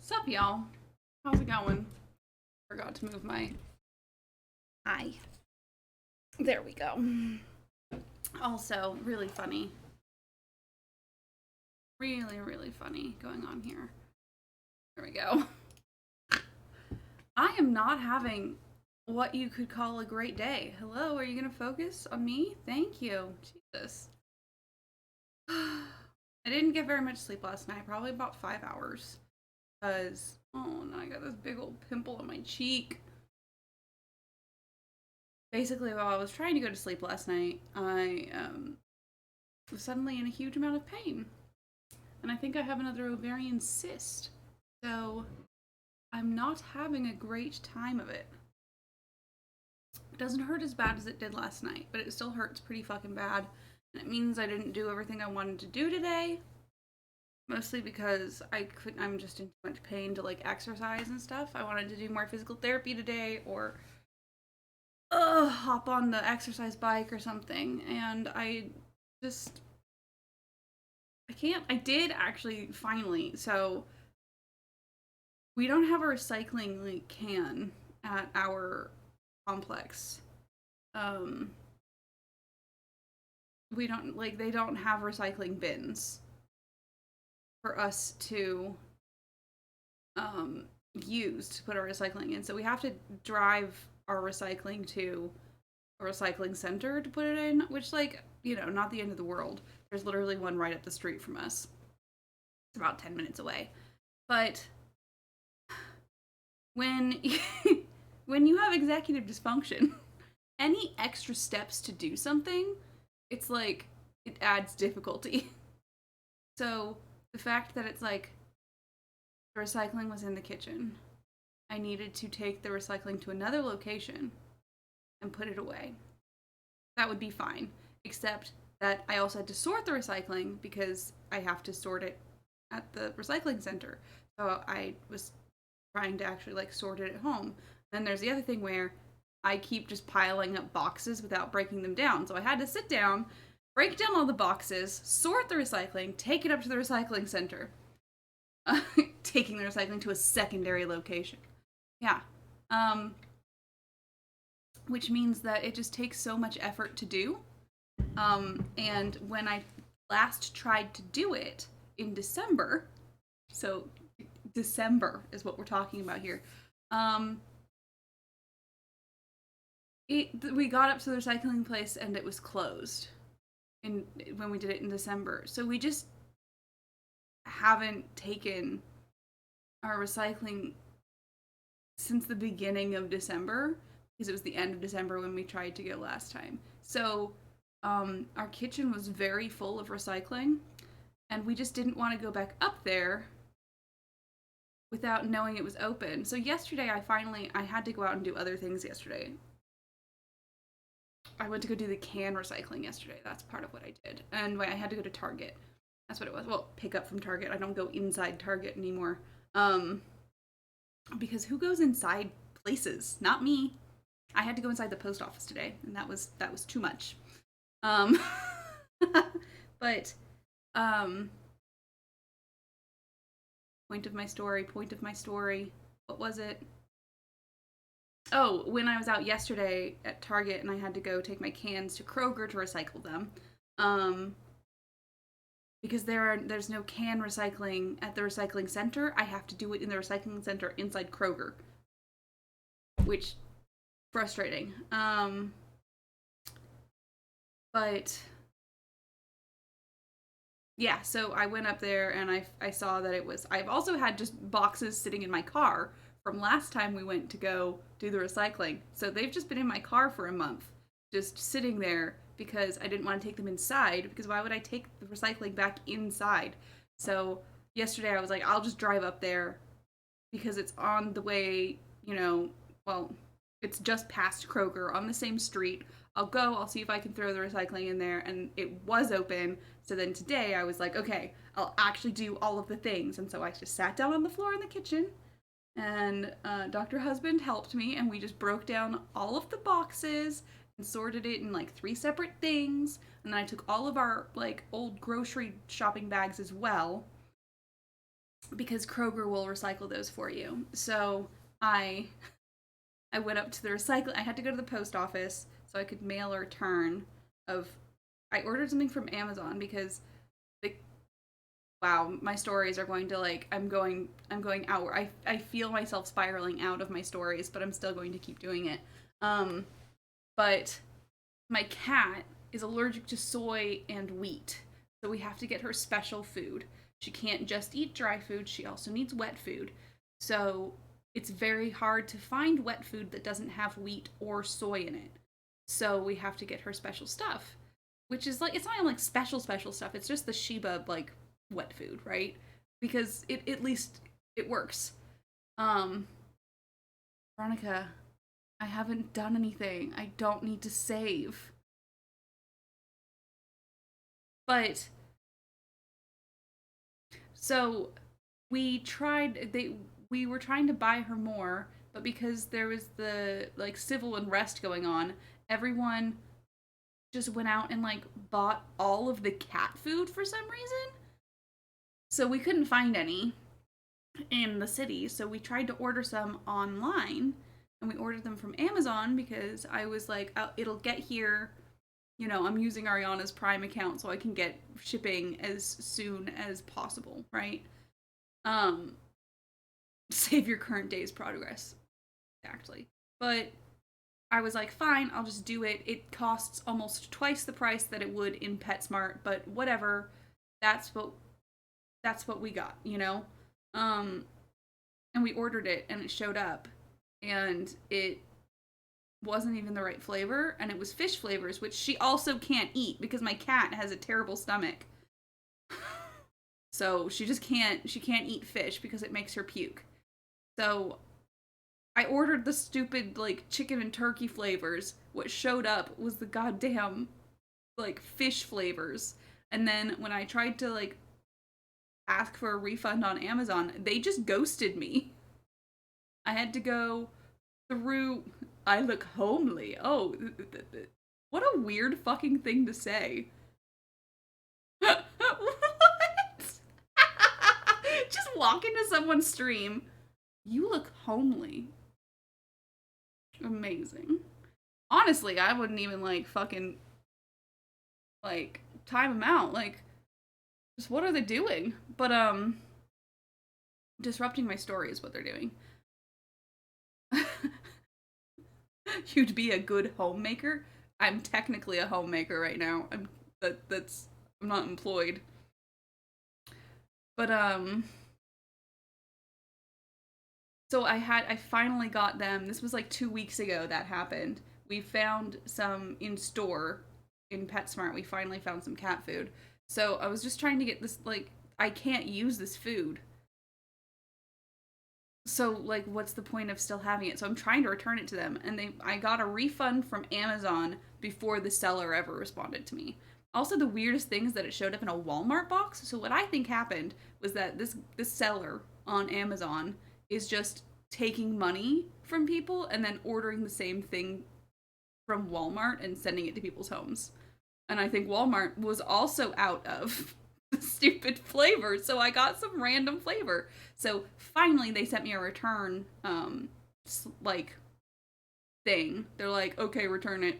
Sup, y'all? How's it going? Forgot to move my eye. There we go. Also, really funny. Really, really funny going on here. There we go. I am not having what you could call a great day. Hello, are you gonna focus on me? Thank you. Jesus. I didn't get very much sleep last night, probably about 5 hours. Because, oh, now I got this big old pimple on my cheek. Basically, while I was trying to go to sleep last night, I was suddenly in a huge amount of pain. And I think I have another ovarian cyst. So, I'm not having a great time of it. It doesn't hurt as bad as it did last night, but it still hurts pretty fucking bad. And it means I didn't do everything I wanted to do today. Mostly because I'm just in too much pain to like exercise and stuff. I wanted to do more physical therapy today or hop on the exercise bike or something. And I can't. I did actually finally. So we don't have a recycling like can at our complex. We don't like they don't have recycling bins for us to use to put our recycling in. So we have to drive our recycling to a recycling center to put it in, which, like, you know, not the end of the world. There's literally one right up the street from us. It's about 10 minutes away. But when when you have executive dysfunction, any extra steps to do something, it's like it adds difficulty. So the fact that it's like the recycling was in the kitchen, I needed to take the recycling to another location and put it away. That would be fine, except that I also had to sort the recycling because I have to sort it at the recycling center. So I was trying to actually like sort it at home. Then there's the other thing where I keep just piling up boxes without breaking them down. So I had to sit down, break down all the boxes, sort the recycling, take it up to the recycling center. Taking the recycling to a secondary location. Yeah. Which means that it just takes so much effort to do. And when I last tried to do it in December, so December is what we're talking about here. We got up to the recycling place and it was closed when we did it in December. So we just haven't taken our recycling since the beginning of December, because it was the end of December when we tried to go last time. So our kitchen was very full of recycling, and we just didn't want to go back up there without knowing it was open. So yesterday I had to go out and do other things yesterday. I went to go do the can recycling yesterday. That's part of what I did. And I had to go to Target. That's what it was. Well, pick up from Target. I don't go inside Target anymore. Because who goes inside places? Not me. I had to go inside the post office today, and that was too much. But point of my story. What was it? Oh, when I was out yesterday at Target and I had to go take my cans to Kroger to recycle them. Because there's no can recycling at the recycling center, I have to do it in the recycling center inside Kroger. Which, frustrating. But, yeah, so I went up there and I saw that I've also had just boxes sitting in my car from last time we went to go do the recycling. So they've just been in my car for a month, just sitting there because I didn't want to take them inside, because why would I take the recycling back inside? So yesterday I was like, I'll just drive up there because it's on the way, well, it's just past Kroger on the same street. I'll see if I can throw the recycling in there, and it was open. So then today I was like, okay, I'll actually do all of the things. And so I just sat down on the floor in the kitchen, and Dr. Husband helped me, and we just broke down all of the boxes and sorted it in like 3 separate things. And then I took all of our like old grocery shopping bags as well because Kroger will recycle those for you. So I I went up to the recycle. I had to go to the post office so I could mail a return of. I ordered something from Amazon because, like, wow, my stories are going to like. I'm going out. I feel myself spiraling out of my stories, but I'm still going to keep doing it. Um, but my cat is allergic to soy and wheat, so we have to get her special food. She can't just eat dry food. She also needs wet food. So it's very hard to find wet food that doesn't have wheat or soy in it. So we have to get her special stuff, which is like it's not even like special stuff. It's just the Sheba like wet food, right? Because it at least it works. Um, Veronica, I haven't done anything. I don't need to save. But so we were trying to buy her more, but because there was the like civil unrest going on, everyone just went out and like bought all of the cat food for some reason. So we couldn't find any in the city, so we tried to order some online and we ordered them from Amazon because I was like, oh, it'll get here. I'm using Ariana's Prime account so I can get shipping as soon as possible, right? Um, Save your current day's progress. Exactly. But I was like, fine, I'll just do it. It costs almost twice the price that it would in PetSmart, but whatever. That's what that's what we got, you know? Um and we ordered it and it showed up and it wasn't even the right flavor and it was fish flavors which she also can't eat because my cat has a terrible stomach. So she can't eat fish because it makes her puke. So I ordered the stupid like chicken and turkey flavors. What showed up was the goddamn like fish flavors. And then when I tried to like ask for a refund on Amazon, they just ghosted me. I had to go through I look homely. Oh, what a weird fucking thing to say. What? Just walk into someone's stream. You look homely. Amazing. Honestly, I wouldn't even like fucking like time them out. Like, just what are they doing? But disrupting my story is what they're doing. You'd be a good homemaker. I'm technically a homemaker right now. I'm not employed. But so I finally got them. This was like 2 weeks ago that happened. We found some in store in PetSmart. We finally found some cat food. So I was just trying to get this like I can't use this food. So like what's the point of still having it? So I'm trying to return it to them and I got a refund from Amazon before the seller ever responded to me. Also the weirdest thing is that it showed up in a Walmart box. So what I think happened was that this seller on Amazon is just taking money from people and then ordering the same thing from Walmart and sending it to people's homes. And I think Walmart was also out of the stupid flavor, so I got some random flavor. So finally, they sent me a return, like thing. They're like, okay, return it.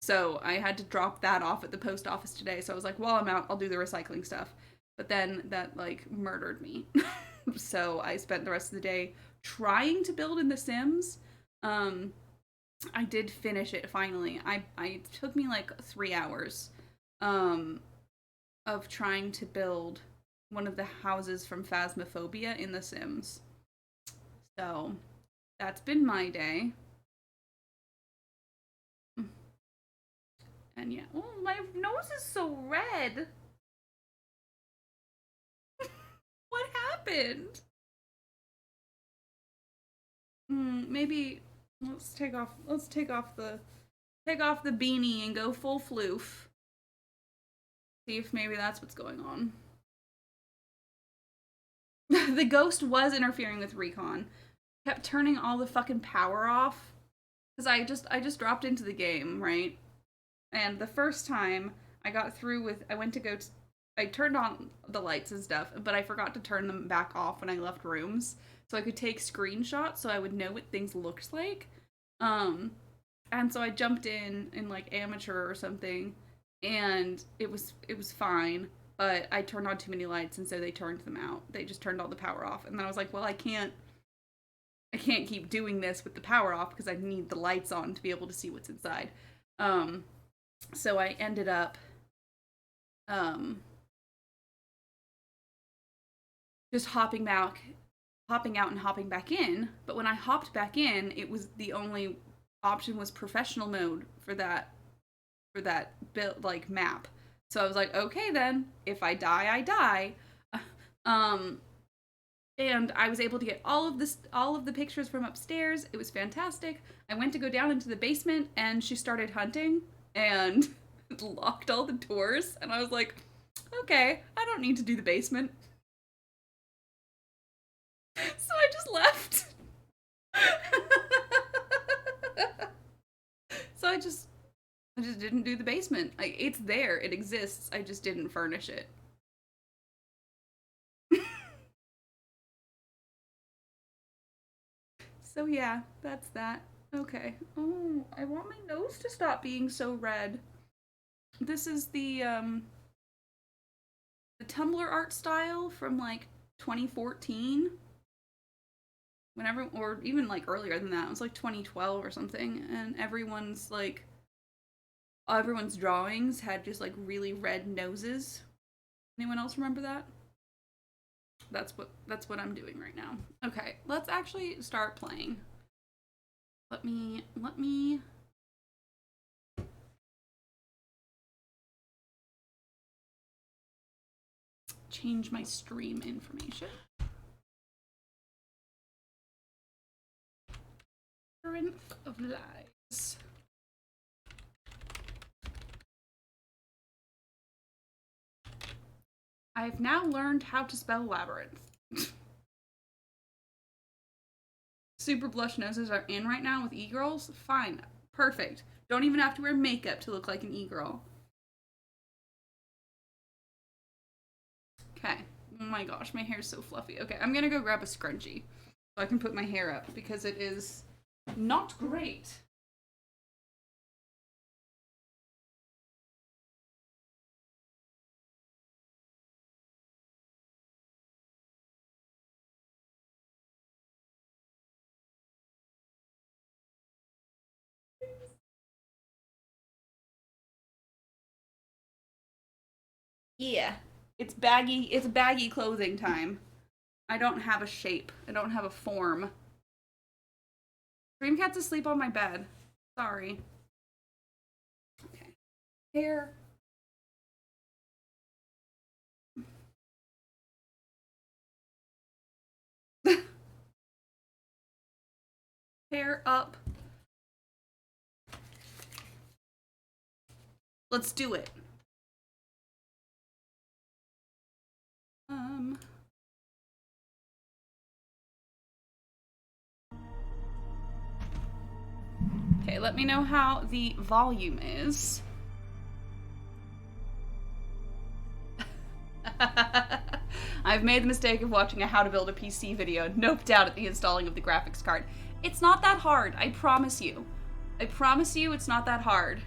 So I had to drop that off at the post office today. So I was like, while I'm out, I'll do the recycling stuff. But then that like murdered me. So I spent the rest of the day trying to build in The Sims. I did finish it finally. I took me like 3 hours of trying to build one of the houses from Phasmophobia in The Sims. So that's been my day. And yeah, oh, my nose is so red. What happened? Maybe let's take off the beanie and go full floof. See if maybe that's what's going on. The ghost was interfering with recon. Kept turning all the fucking power off. Cause I just dropped into the game, right? And the first time I got through with I turned on the lights and stuff, but I forgot to turn them back off when I left rooms, so I could take screenshots so I would know what things looked like. And so I jumped in like amateur or something, and it was fine. But I turned on too many lights, and so they turned them out. They just turned all the power off, and then I was like, well, I can't keep doing this with the power off because I need the lights on to be able to see what's inside. So I ended up just hopping out and hopping back in. But when I hopped back in, it was the only option was professional mode for that build like map. So I was like, okay then, if I die, I die. And I was able to get all of the pictures from upstairs. It was fantastic. I went to go down into the basement, and she started hunting and locked all the doors. And I was like, okay, I don't need to do the basement. So I just left. So I just didn't do the basement. Like, it's there, it exists. I just didn't furnish it. So yeah, that's that. Okay. Oh, I want my nose to stop being so red. This is the Tumblr art style from like 2014. Whenever, or even like earlier than that, it was like 2012 or something, and everyone's drawings had just like really red noses. Anyone else remember that? That's what I'm doing right now. Okay, let's actually start playing. Let me change my stream information. Labyrinth of Lies. I've now learned how to spell labyrinth. Super blush noses are in right now with e-girls. Fine. Perfect. Don't even have to wear makeup to look like an e-girl. Okay. Oh my gosh, my hair's so fluffy. Okay, I'm gonna go grab a scrunchie so I can put my hair up because it is not great. Yeah. It's baggy clothing time. I don't have a shape. I don't have a form. Dreamcat's asleep on my bed. Sorry. Okay. Hair. Hair up. Let's do it. Okay, let me know how the volume is. I've made the mistake of watching a how to build a PC video and noped out at the installing of the graphics card. It's not that hard, I promise you. I promise you it's not that hard.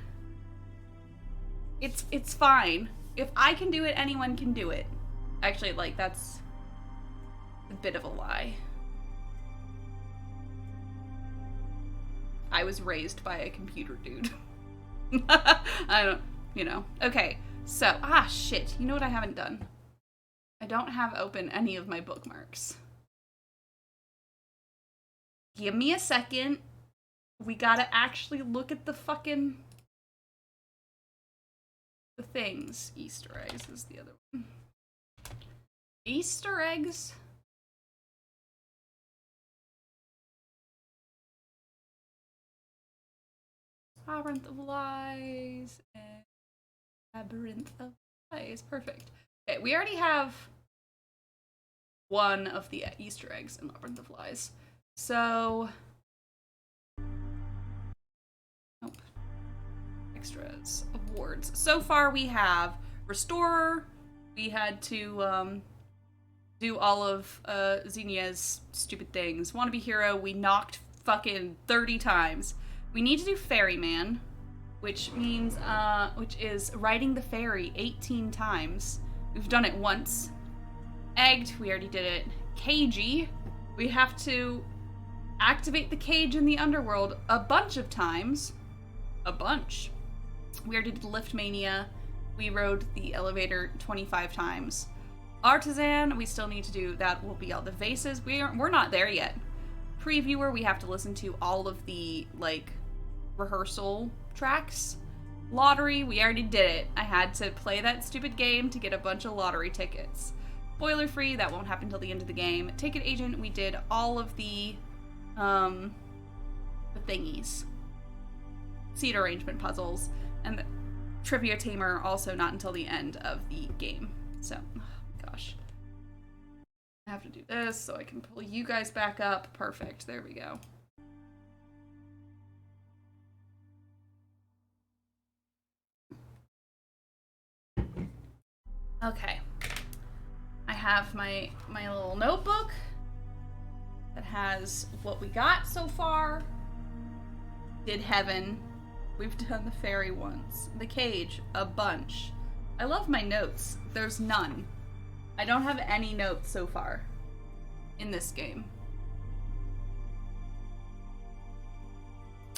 It's fine. If I can do it, anyone can do it. Actually, like, that's a bit of a lie. I was raised by a computer dude. I don't, you know. Okay, so, shit. You know what I haven't done? I don't have open any of my bookmarks. Give me a second. We gotta actually look at the fucking... the things. Easter eggs is the other one. Easter eggs? Labyrinth of Lies and Labyrinth of Lies. Perfect. Okay, we already have one of the Easter eggs in Labyrinth of Lies. So... nope. Extras. Awards. So far we have Restorer, We had to do all of Zinnia's stupid things. Wannabe hero, we knocked fucking 30 times. We need to do ferryman, which means which is riding the ferry 18 times. We've done it once. Egged, we already did it. Cagey, we have to activate the cage in the underworld a bunch of times. A bunch. We already did Lift Mania. We rode the elevator 25 times. Artisan, we still need to do that. Will be all the vases. We're not there yet. Previewer, we have to listen to all of the like rehearsal tracks. Lottery, we already did it. I had to play that stupid game to get a bunch of lottery tickets. Spoiler free, that won't happen until the end of the game. Ticket agent, we did all of the thingies. Seat arrangement puzzles. And the Trivia Tamer, also not until the end of the game. So, oh gosh. I have to do this so I can pull you guys back up. Perfect. There we go. Okay. I have my little notebook that has what we got so far. Did heaven. We've done the fairy once. The cage, a bunch. I love my notes. There's none. I don't have any notes so far in this game.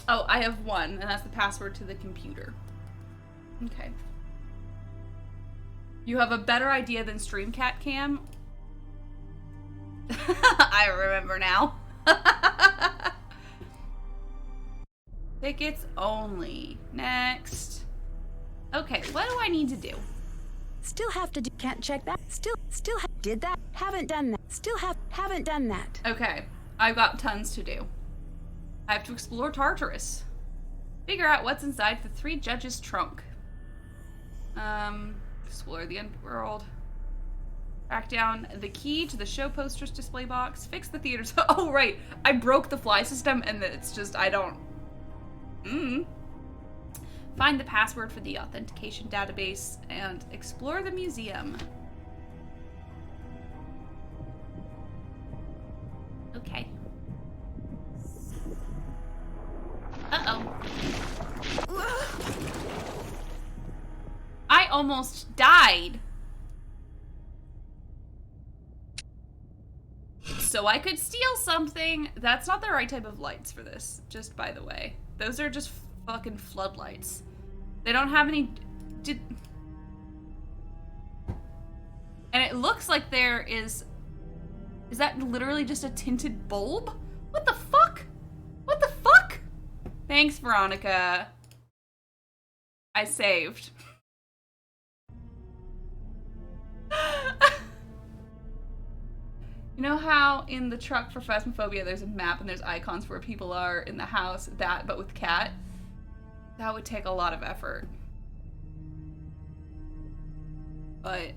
Oh, I have one, and that's the password to the computer. Okay. You have a better idea than Streamcat Cam? I remember now. Tickets only. Next. Okay, what do I need to do? Still have to do, can't check that. Did that, haven't done that. Haven't done that. Okay, I've got tons to do. I have to explore Tartarus. Figure out what's inside the 3 judges' trunk. Explore the underworld. Track down the key to the show posters display box. Fix the theaters. Oh, right. I broke the fly system and it's just, I don't... Find the password for the authentication database and explore the museum. Okay. Uh-oh. I almost died. So I could steal something. That's not the right type of lights for this, just by the way. Those are just fucking floodlights. They don't have any... And it looks like there is... Is that literally just a tinted bulb? What the fuck? What the fuck? Thanks, Veronica. I saved. You know how in the truck for Phasmophobia there's a map and there's icons where people are in the house? That, but with cat? That would take a lot of effort. But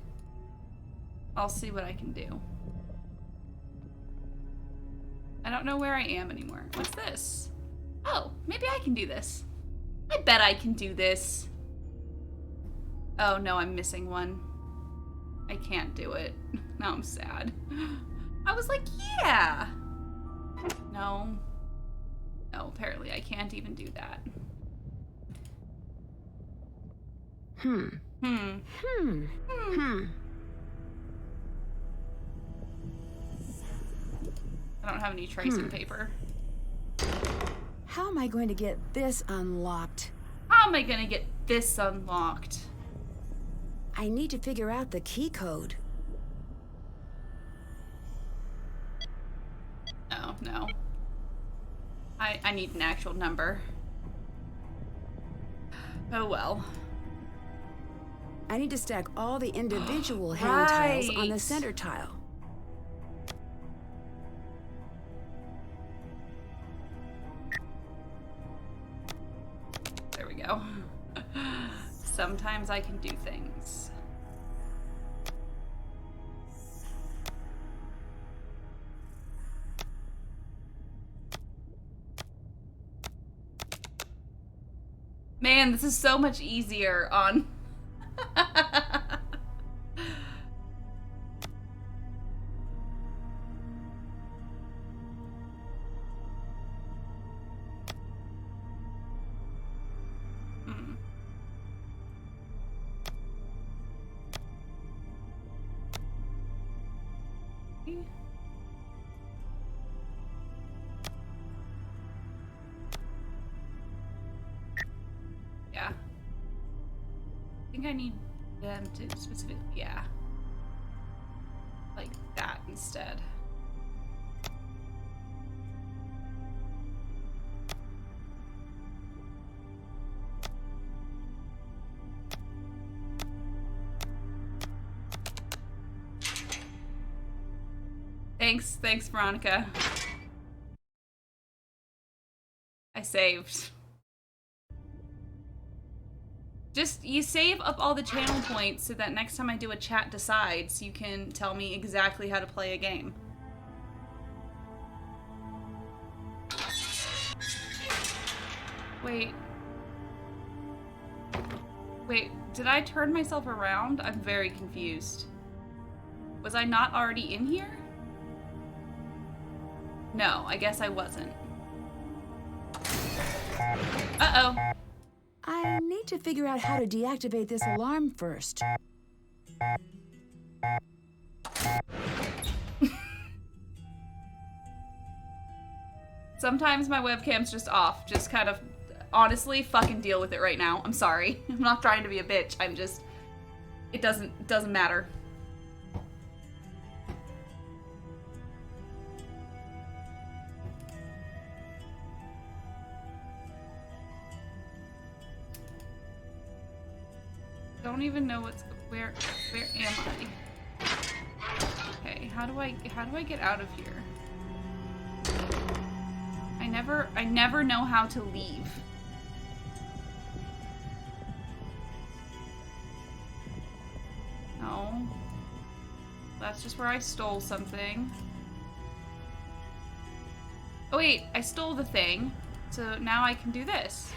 I'll see what I can do. I don't know where I am anymore. What's this? Oh, maybe I can do this. I bet I can do this. Oh no, I'm missing one. I can't do it. Now I'm sad. I was like, yeah. No. No, apparently I can't even do that. I don't have any tracing paper. How am I going to get this unlocked? How am I gonna get this unlocked? I need to figure out the key code. Oh, no. I need an actual number. Oh well. I need to stack all the individual hand tiles on the Right. center tile. There we go. Sometimes I can do things. Man, this is so much easier on... Yeah. I think I need them to specific. Yeah. Like that instead. Thanks, Veronica. I saved. Just, you save up all the channel points so that next time I do a chat decides, you can tell me exactly how to play a game. Wait. Wait, did I turn myself around? I'm very confused. Was I not already in here? No, I guess I wasn't. Uh-oh. I need to figure out how to deactivate this alarm first. Sometimes my webcam's just off. Just kind of, honestly, fucking deal with it right now. I'm sorry. I'm not trying to be a bitch. I'm just, it doesn't matter. Don't even know where am I? Okay, how do I get out of here? I never know how to leave. No. That's just where I stole something. Oh wait, I stole the thing. So now I can do this.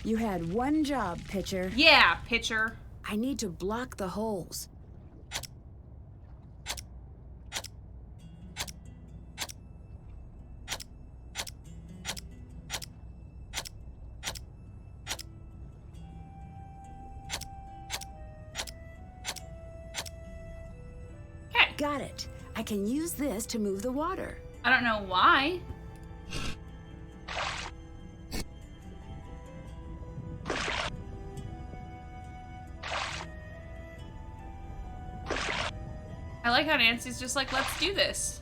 You had one job, Pitcher. Yeah, Pitcher. I need to block the holes. Okay. Got it. I can use this to move the water. I don't know why. I like how Nancy's just like, let's do this.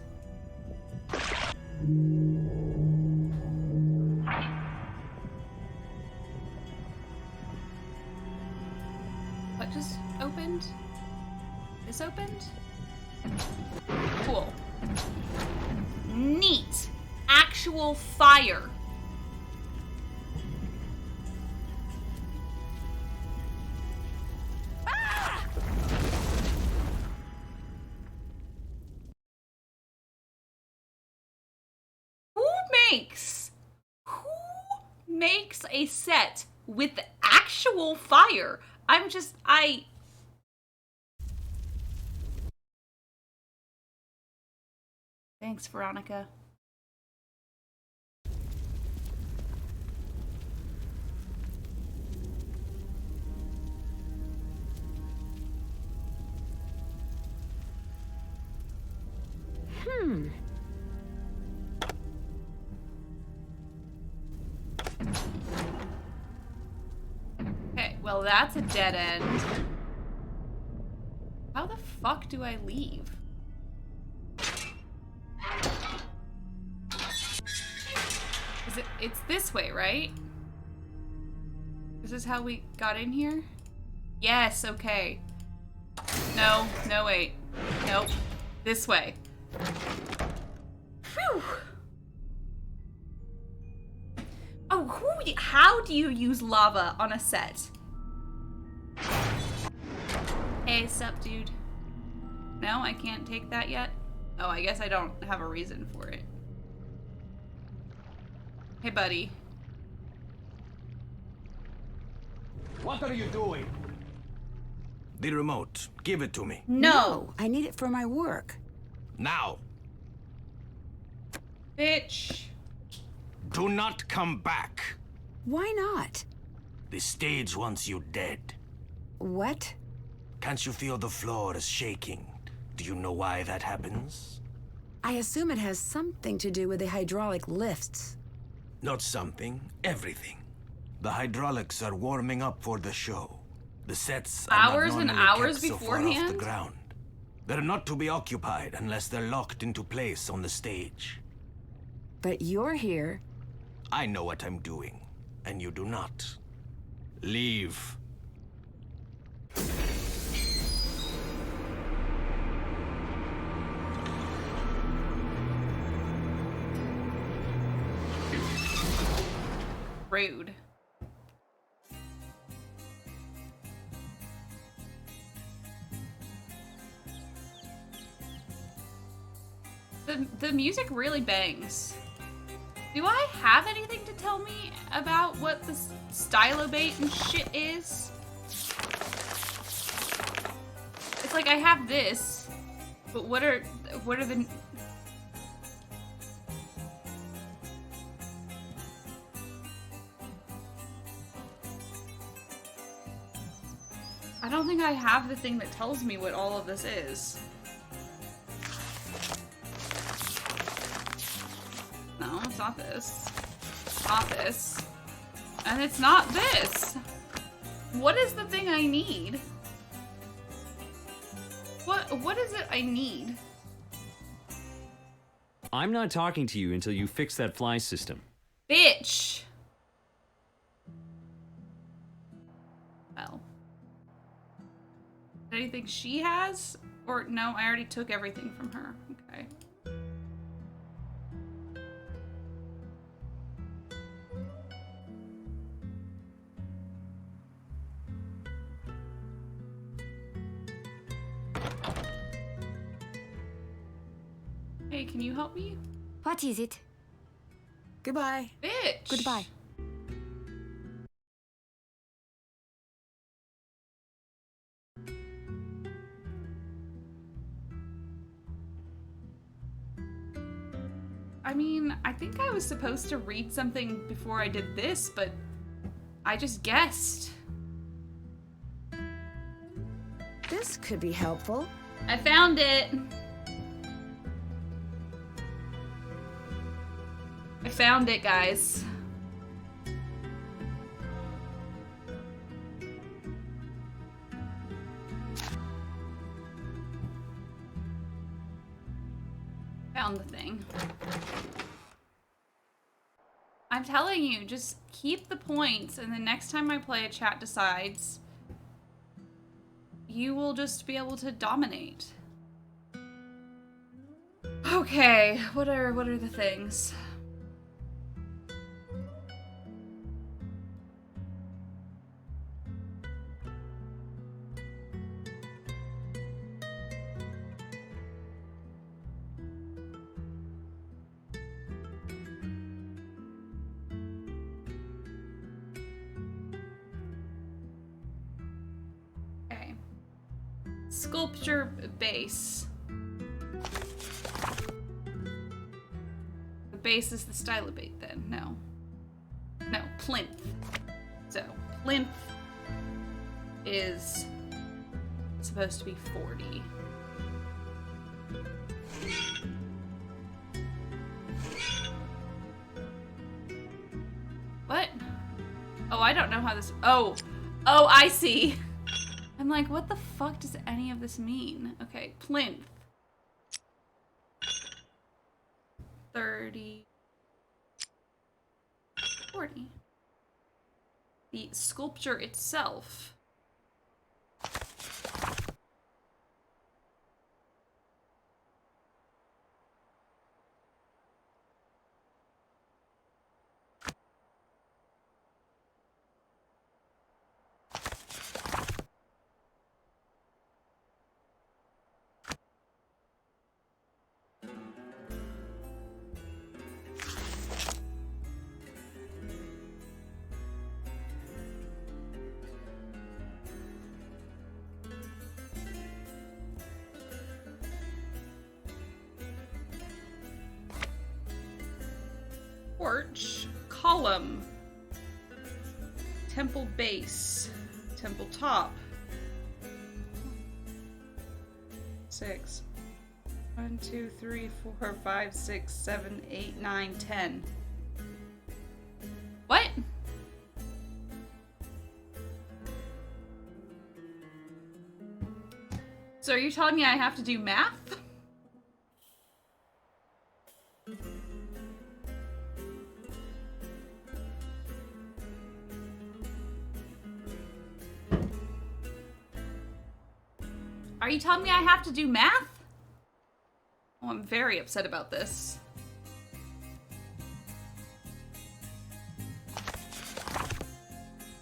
What just opened? This opened? Cool. Neat. Actual fire. Who makes a set with actual fire? Thanks, Veronica. Okay, well that's a dead end. How the fuck do I leave? It's this way, right? This is how we got in here? Yes, okay. No, wait. Nope. This way. Phew. Oh, how do you use lava on a set? Hey, sup, dude. No, I can't take that yet? Oh, I guess I don't have a reason for it. Hey, buddy. What are you doing? The remote. Give it to me. No! I need it for my work. Now. Bitch. Do not come back. Why not? The stage wants you dead. What? Can't you feel the floor is shaking? Do you know why that happens? I assume it has something to do with the hydraulic lifts. Not something, everything. The hydraulics are warming up for the show. The sets are Hours not and normally hours kept so far off the beforehand? ground. They're not to be occupied unless they're locked into place on the stage. But you're here. I know what I'm doing, and you do not. Leave. Rude. The music really bangs. Do I have anything to tell me about what the stylobate and shit is? It's like I have this, but what are the... I don't think I have the thing that tells me what all of this is. No, it's not this. It's not this. And it's not this. What is the thing I need? What is it I need? I'm not talking to you until you fix that fly system. Bitch! Well. Anything she has? Or no, I already took everything from her. Okay. Hey, can you help me? What is it? Goodbye. Bitch! Goodbye. I mean, I think I was supposed to read something before I did this, but I just guessed. This could be helpful. I found it! I found it, guys. Found the thing. I'm telling you, just keep the points, and the next time I play a Chat Decides, you will just be able to dominate. Okay, what are the things? Okay. Sculpture base. The base is the stylobate then. No. No, plinth. So, plinth is supposed to be 40. What? Oh, I don't know how this... Oh, I see. I'm like, what the fuck does any of this mean? Okay, plinth. 30. 40. The sculpture itself. Porch, column, temple base, temple top, 6, 1, 2, 3, 4, 5, 6, 7, 8, 9, 10. What? So are you telling me I have to do math? Are you telling me I have to do math? Oh, I'm very upset about this.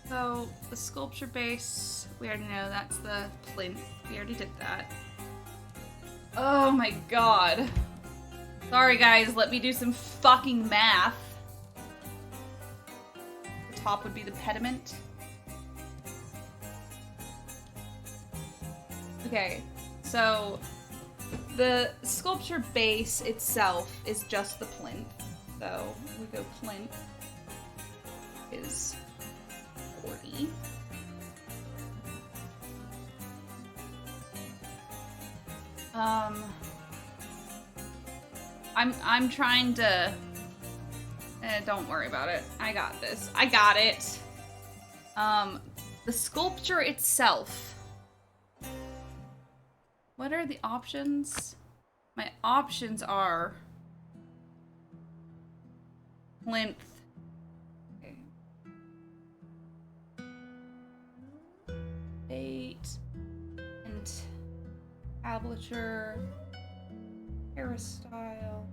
So, the sculpture base, we already know that's the plinth. We already did that. Oh my god. Sorry guys, let me do some fucking math. The top would be the pediment. Okay, so the sculpture base itself is just the plinth. So we go plinth is 40. I'm trying to don't worry about it. I got this. I got it. The sculpture itself. What are the options? My options are plinth. Okay. 8 and tablature, peristyle,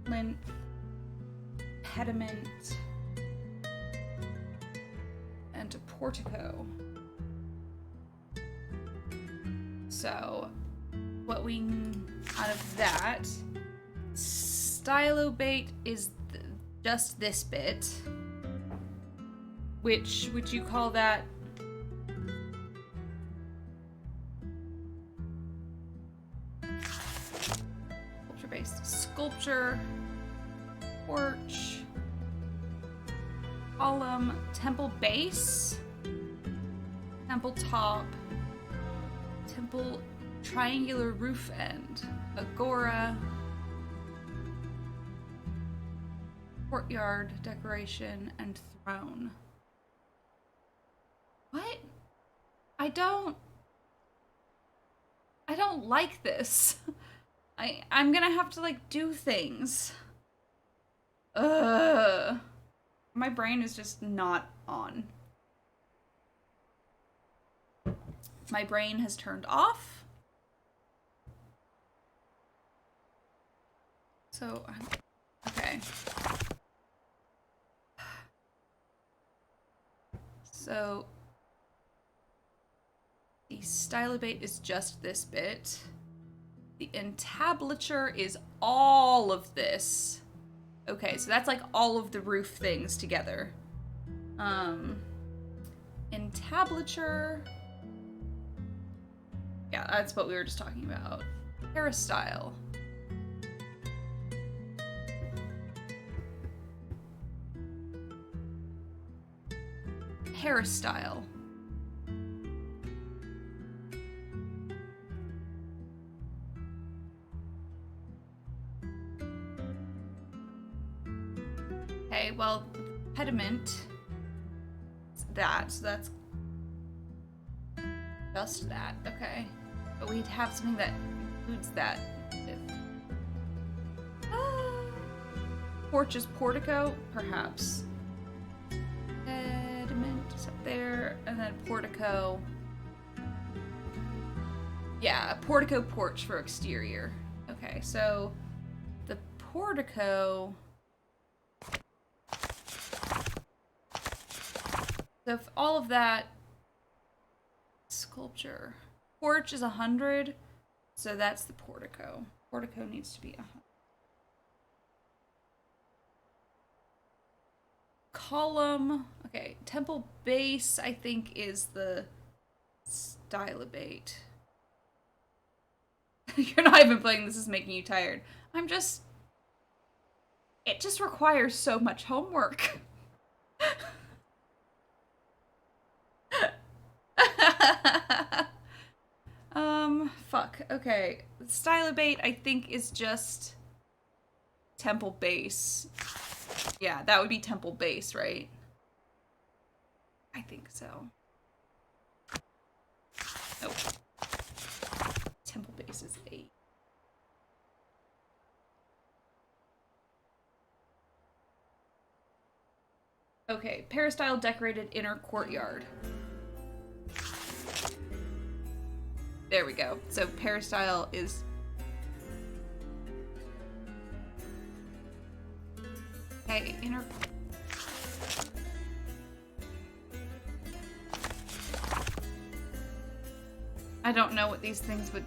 plinth, pediment, and a portico. So, what we, out of that, stylobate is just this bit. Which, would you call that? Sculpture-based. Sculpture, porch, column, temple base, temple top, temple triangular roof end, agora, courtyard decoration, and throne. What? I don't like this. I'm gonna have to like do things. Ugh. My brain is just not on. My brain has turned off. So, okay. So, the stylobate is just this bit. The entablature is all of this. Okay, so that's like all of the roof things together. Entablature. Yeah, that's what we were just talking about. Peristyle. Peristyle. Okay, well, pediment is that, so that's just that, okay. But we'd have something that includes that. Porch is portico, perhaps. Pediment is up there, and then portico. Yeah, a portico porch for exterior. Okay, so the portico. So if all of that sculpture. Porch is 100, so that's the portico. Portico needs to be 100. Column. Okay, temple base, I think, is the stylobate. You're not even playing, this is making you tired. It just requires so much homework. fuck. Okay. Stylobate, I think, is just temple base. Yeah, that would be temple base, right? I think so. Nope. Temple base is 8. Okay, peristyle decorated inner courtyard. There we go. So peristyle is... Okay, inner... I don't know what these things would...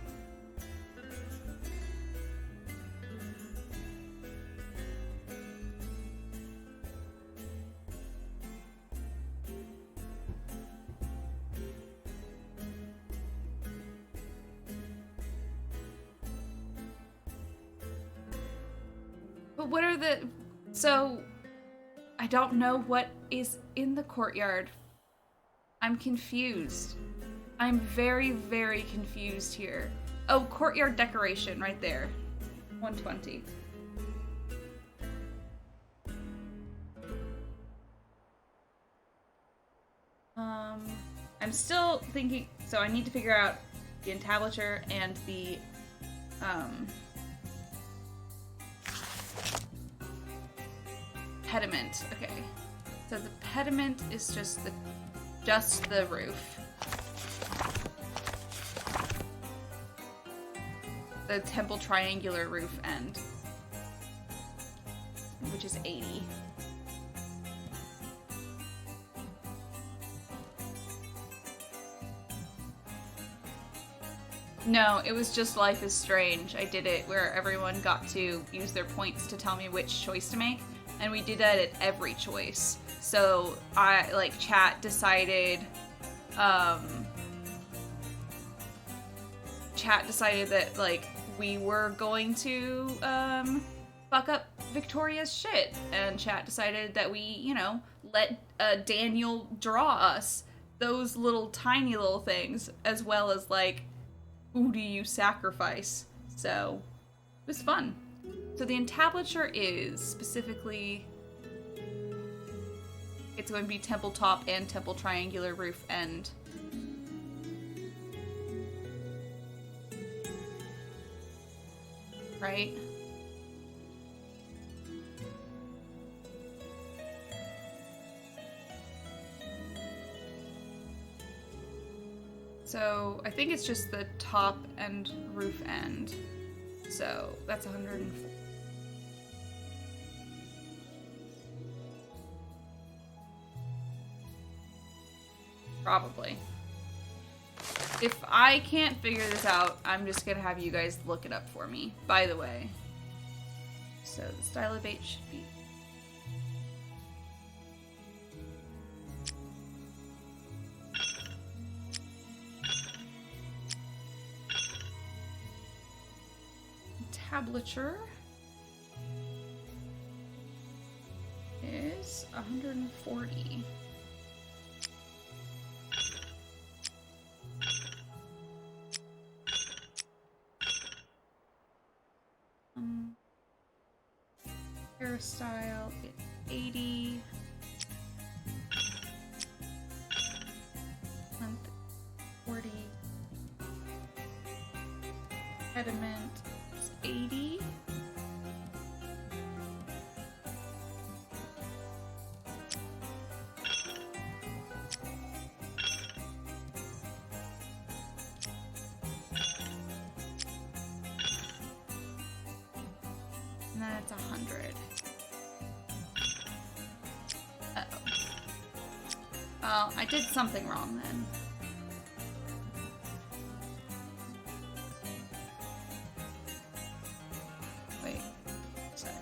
But what are the... So, I don't know what is in the courtyard. I'm confused. I'm very, very confused here. Oh, courtyard decoration right there. 120. I'm still thinking... So I need to figure out the entablature and the... pediment. Okay. So the pediment is just the roof. The temple triangular roof end, which is 80. No, it was just Life is Strange. I did it where everyone got to use their points to tell me which choice to make. And we did that at every choice. So chat decided that we were going to fuck up Victoria's shit, and chat decided that we, let Daniel draw us those little tiny little things, as well as who do you sacrifice. So it was fun. So the entablature is specifically, it's going to be temple top and temple triangular roof end. Right? So I think it's just the top and roof end. So that's 104. Probably. If I can't figure this out, I'm just gonna have you guys look it up for me, by the way. So the stylobate should be... Entablature is 140. Hairstyle is 80. Month 40. Pediment is 80. And then it's 100. Uh-oh. Well, I did something wrong then. Wait a sec.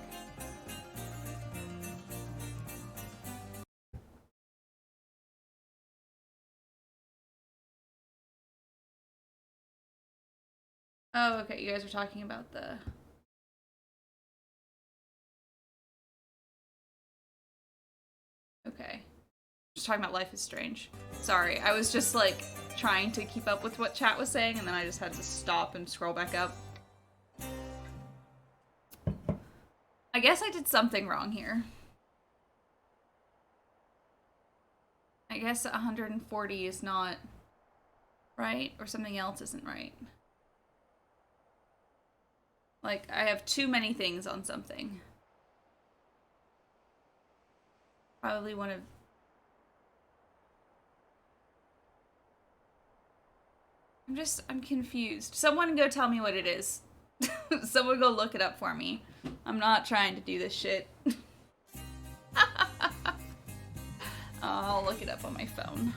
Oh, okay, you guys are talking about the... Okay. Just talking about Life is Strange. Sorry, I was just trying to keep up with what chat was saying, and then I just had to stop and scroll back up. I guess I did something wrong here. I guess 140 is not right, or something else isn't right. Like, I have too many things on something. Probably one of... I'm confused. Someone go tell me what it is. Someone go look it up for me. I'm not trying to do this shit. I'll look it up on my phone.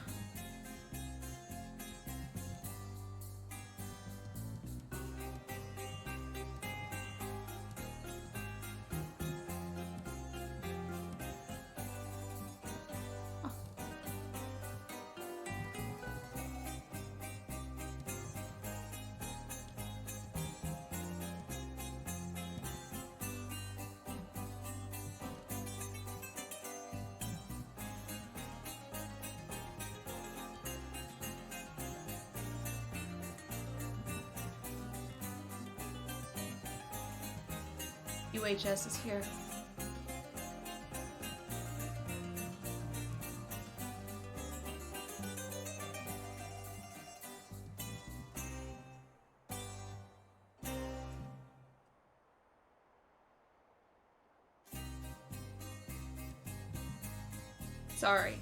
UHS is here. Sorry.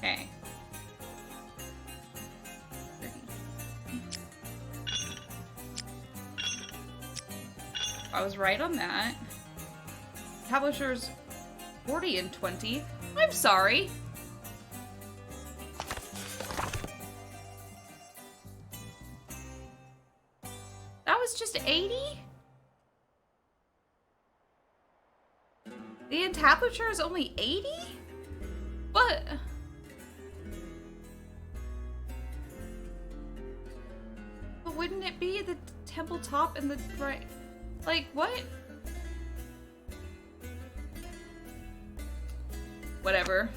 Okay. I was right on that. Publishers 40 and 20. I'm sorry. That was just 80? The entablature is only 80? But wouldn't it be the temple top and the right? Like, what? Whatever.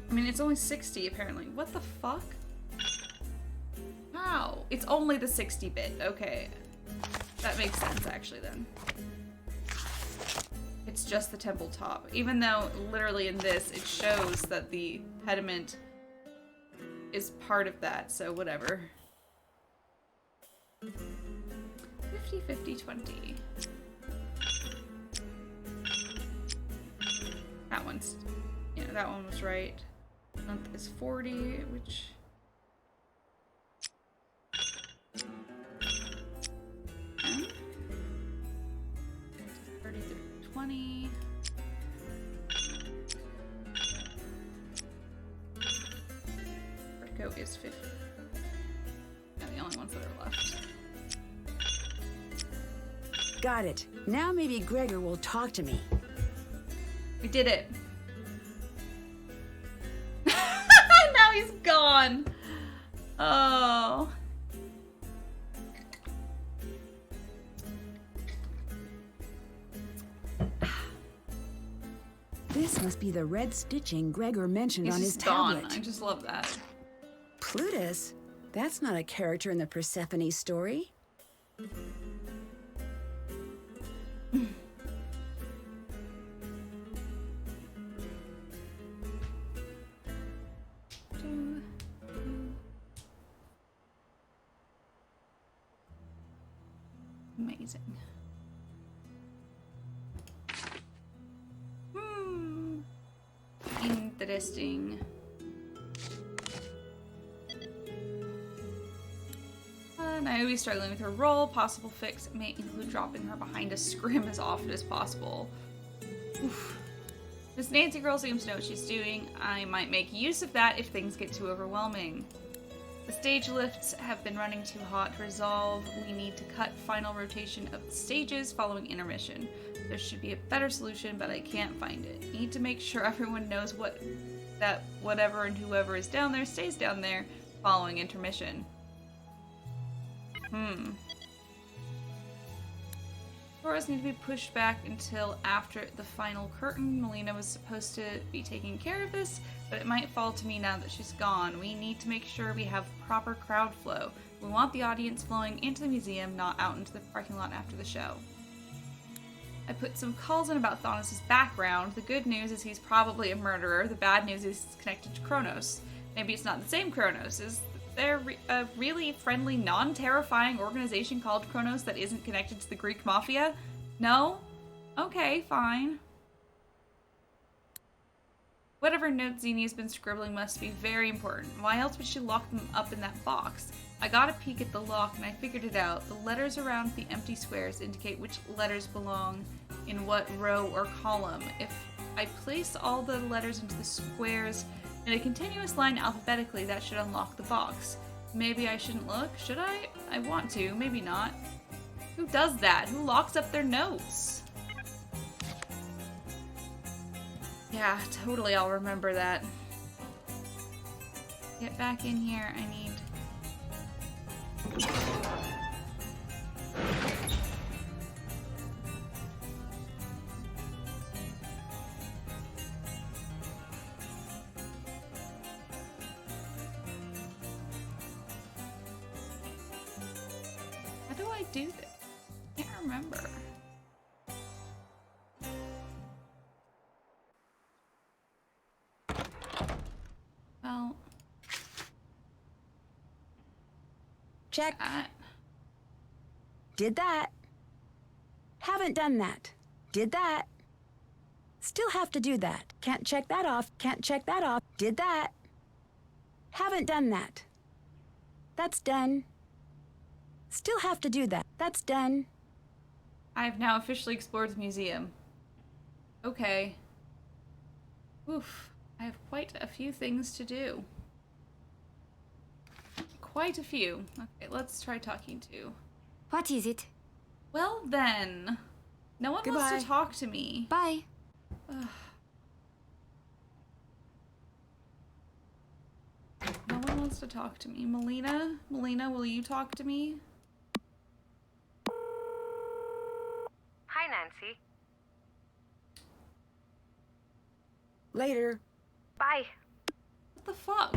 I mean, it's only 60 apparently. What the fuck? Wow. It's only the 60-bit. Okay. That makes sense, actually, then. It's just the temple top. Even though, literally in this, it shows that the pediment is part of that, so whatever. 50, 50, 20. That one's... yeah, that one was right. Length is 40, which... okay. 30, 20. Vertigo is 50. Yeah, the only ones that are left. Got it. Now maybe Gregor will talk to me. We did it. Now he's gone. Oh. This must be the red stitching Gregor mentioned He's on his just gone. tablet. I just love that. Plutus? That's not a character in the Persephone story. Amazing. Interesting. Naomi's struggling with her role. Possible fix may include dropping her behind a scrim as often as possible. Oof. This Nancy girl seems to know what she's doing. I might make use of that if things get too overwhelming. The stage lifts have been running too hot to resolve. We need to cut final rotation of the stages following intermission. There should be a better solution, but I can't find it. Need to make sure everyone knows that whatever and whoever is down there stays down there following intermission. Chorus need to be pushed back until after the final curtain. Melina was supposed to be taking care of this, but it might fall to me now that she's gone. We need to make sure we have proper crowd flow. We want the audience flowing into the museum, not out into the parking lot after the show. I put some calls in about Thanos' background. The good news is he's probably a murderer. The bad news is he's connected to Kronos. Maybe it's not the same Kronos. Is there a really friendly, non-terrifying organization called Kronos that isn't connected to the Greek mafia? No? Okay, fine. Whatever notes Xenia's been scribbling must be very important. Why else would she lock them up in that box? I got a peek at the lock and I figured it out. The letters around the empty squares indicate which letters belong in what row or column. If I place all the letters into the squares in a continuous line alphabetically, that should unlock the box. Maybe I shouldn't look? Should I? I want to, maybe not. Who does that? Who locks up their notes? Yeah, totally, I'll remember that. Get back in here, I need... How do I do this? I can't remember. Well... Check. That. Did that. Haven't done that. Did that. Still have to do that. Can't check that off. Can't check that off. Did that. Haven't done that. That's done. Still have to do that. That's done. I've now officially explored the museum. Okay. Oof. I have quite a few things to do. Quite a few. Okay, let's try talking to. What is it? Well then. No one Goodbye. wants to talk to me. Bye. Ugh. No one wants to talk to me. Melina? Melina, will you talk to me? Hi, Nancy. Later. Bye. What the fuck?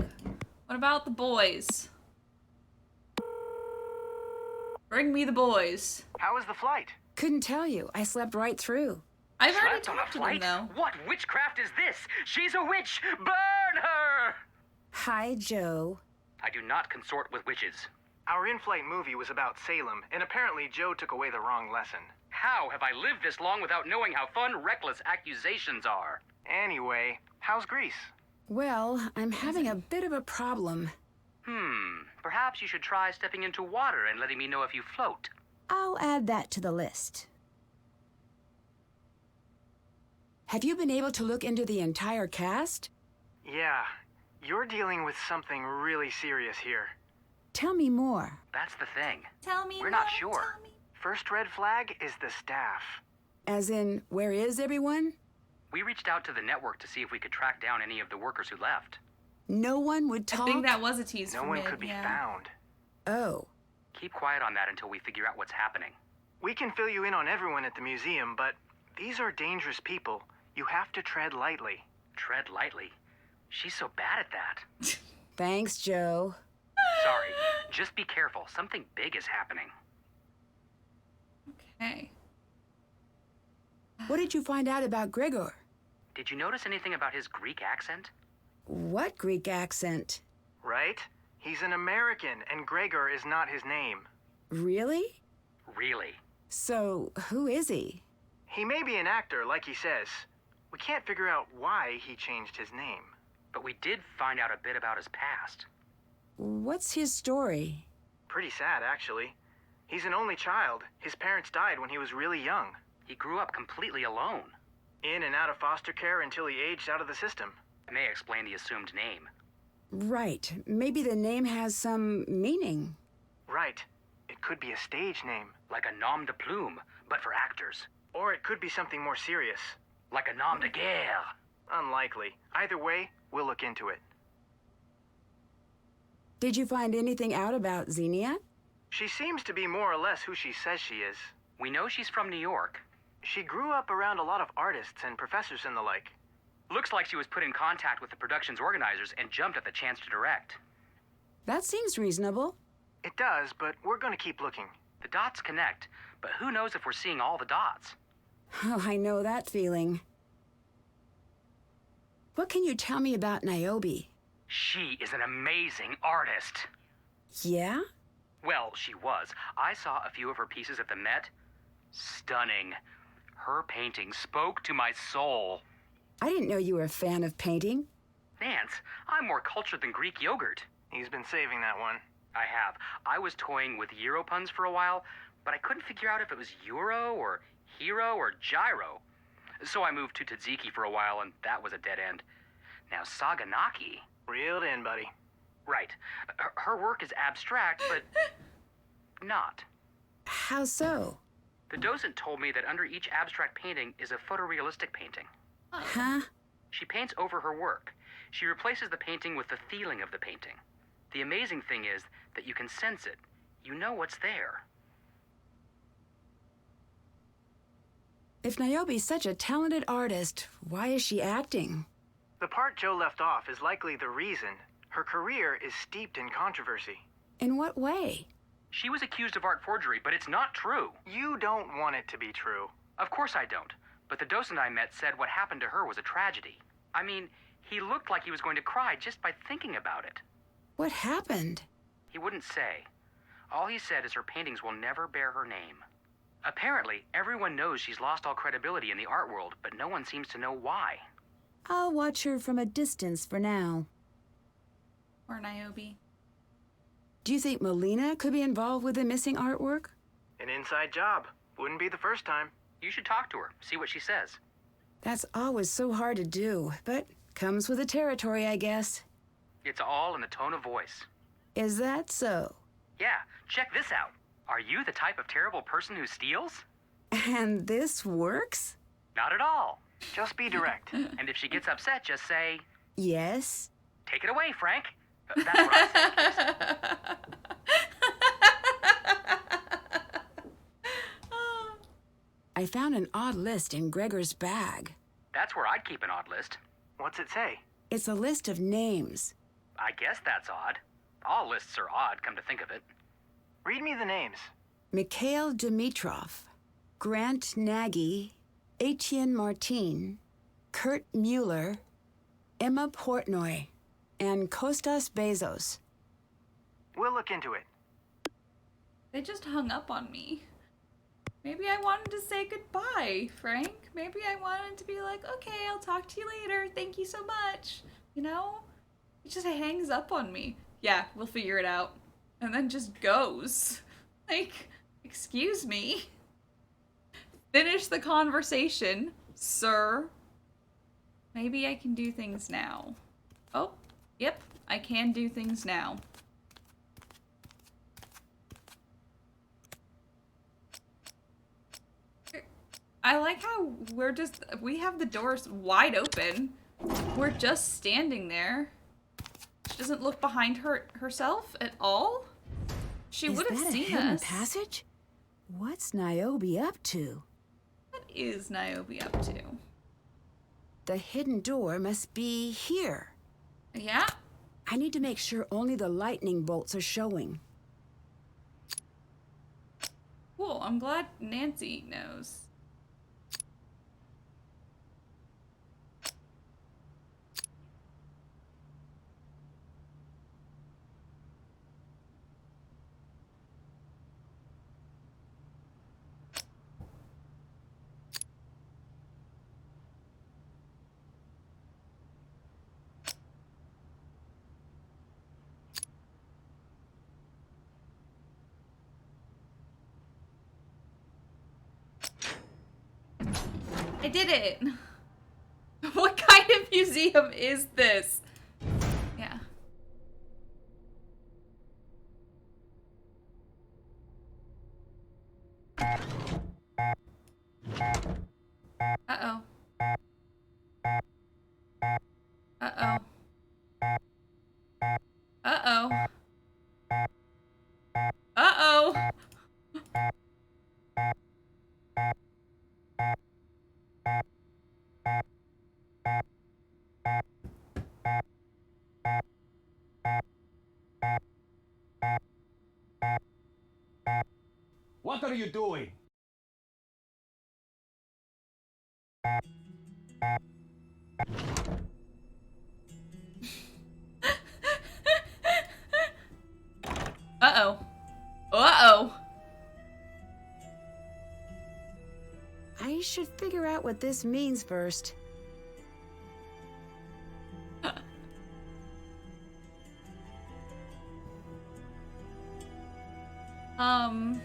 What about the boys? Bring me the boys. How was the flight? Couldn't tell you. I slept right through. I've already Slept on a talked to them flight? though. What witchcraft is this? She's a witch! Burn her! Hi, Joe. I do not consort with witches. Our in-flight movie was about Salem, and apparently Joe took away the wrong lesson. How have I lived this long without knowing how fun reckless accusations are? Anyway, how's Greece? Well, I'm having a bit of a problem. Perhaps you should try stepping into water and letting me know if you float. I'll add that to the list. Have you been able to look into the entire cast? Yeah, you're dealing with something really serious here. Tell me more. That's the thing. Tell me We're not more, sure. tell me. First red flag is the staff. As in, where is everyone? We reached out to the network to see if we could track down any of the workers who left. No one would I talk? think that was a tease No for one Mid, could be yeah. found. Oh. Keep quiet on that until we figure out what's happening. We can fill you in on everyone at the museum, but these are dangerous people. You have to tread lightly. Tread lightly. She's so bad at that. Thanks, Joe. Sorry. Just be careful. Something big is happening. Okay. What did you find out about Gregor? Did you notice anything about his Greek accent? What Greek accent? Right? He's an American, and Gregor is not his name. Really? Really? So, who is he? He may be an actor, like he says. We can't figure out why he changed his name. But we did find out a bit about his past. What's his story? Pretty sad, actually. He's an only child. His parents died when he was really young. He grew up completely alone. In and out of foster care until he aged out of the system. It may explain the assumed name. Right. Maybe the name has some meaning. Right. It could be a stage name. Like a nom de plume, but for actors. Or it could be something more serious. Like a nom de guerre. Unlikely. Either way, we'll look into it. Did you find anything out about Xenia? She seems to be more or less who she says she is. We know she's from New York. She grew up around a lot of artists and professors and the like. Looks like she was put in contact with the production's organizers and jumped at the chance to direct. That seems reasonable. It does, but we're going to keep looking. The dots connect, but who knows if we're seeing all the dots? Oh, I know that feeling. What can you tell me about Niobe? She is an amazing artist. Yeah? Well, she was. I saw a few of her pieces at the Met. Stunning. Her painting spoke to my soul. I didn't know you were a fan of painting. Nance, I'm more cultured than Greek yogurt. He's been saving that one. I have. I was toying with Euro puns for a while, but I couldn't figure out if it was Euro or Hero or Gyro. So I moved to Tzatziki for a while, and that was a dead end. Now, Saganaki... Reeled in, buddy. Right. Her work is abstract, but not. How so? The docent told me that under each abstract painting is a photorealistic painting. Huh? She paints over her work. She replaces the painting with the feeling of the painting. The amazing thing is that you can sense it. You know what's there. If Niobe's such a talented artist, why is she acting? The part Joe left off is likely the reason. Her career is steeped in controversy. In what way? She was accused of art forgery, but it's not true. You don't want it to be true. Of course I don't. But the docent I met said what happened to her was a tragedy. I mean, he looked like he was going to cry just by thinking about it. What happened? He wouldn't say. All he said is her paintings will never bear her name. Apparently, everyone knows she's lost all credibility in the art world, but no one seems to know why. I'll watch her from a distance for now. Or Niobe. Do you think Melina could be involved with the missing artwork? An inside job. Wouldn't be the first time. You should talk to her, see what she says. That's always so hard to do, but comes with the territory, I guess. It's all in the tone of voice. Is that so? Yeah, check this out. Are you the type of terrible person who steals? And this works? Not at all. Just be direct. And if she gets upset, just say, Yes. take it away, Frank. That's what I said. I found an odd list in Gregor's bag. That's where I'd keep an odd list. What's it say? It's a list of names. I guess that's odd. All lists are odd, come to think of it. Read me the names. Mikhail Dimitrov, Grant Nagy, Etienne Martin, Kurt Mueller, Emma Portnoy, and Kostas Bezos. We'll look into it. They just hung up on me. Maybe I wanted to say goodbye, Frank. Maybe I wanted to be like, okay, I'll talk to you later. Thank you so much. You know? It just hangs up on me. Yeah, we'll figure it out. And then just goes. Like, excuse me. Finish the conversation, sir. Maybe I can do things now. Oh, yep, I can do things now. I like how we have the doors wide open. We're just standing there. She doesn't look behind herself at all. She would have seen Is that a hidden us. passage? What's Niobe up to? What is Niobe up to? The hidden door must be here. Yeah. I need to make sure only the lightning bolts are showing. Cool. I'm glad Nancy knows. I did it! museum is this? Yeah. Uh-oh. Uh-oh. Uh-oh. Uh-oh. What are you doing? Uh-oh. Uh-oh. I should figure out what this means first. Um...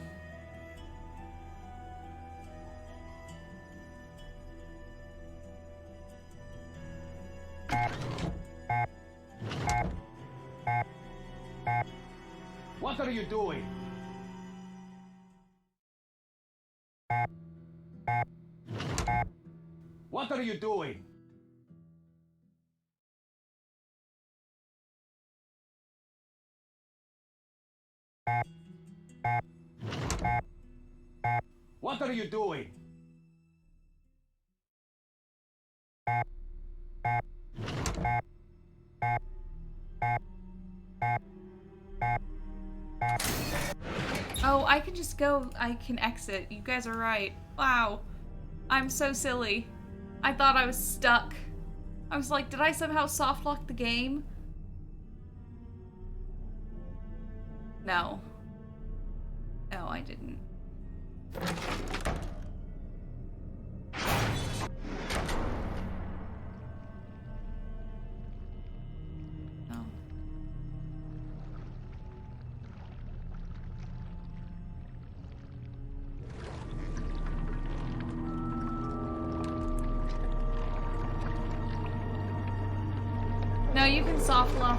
What are you doing? What are you doing? What are you doing? Oh, I can just go. I can exit. You guys are right. Wow. I'm so silly. I thought I was stuck. I was like, did I somehow soft lock the game? No. No, I didn't. No. No, you can soft lock,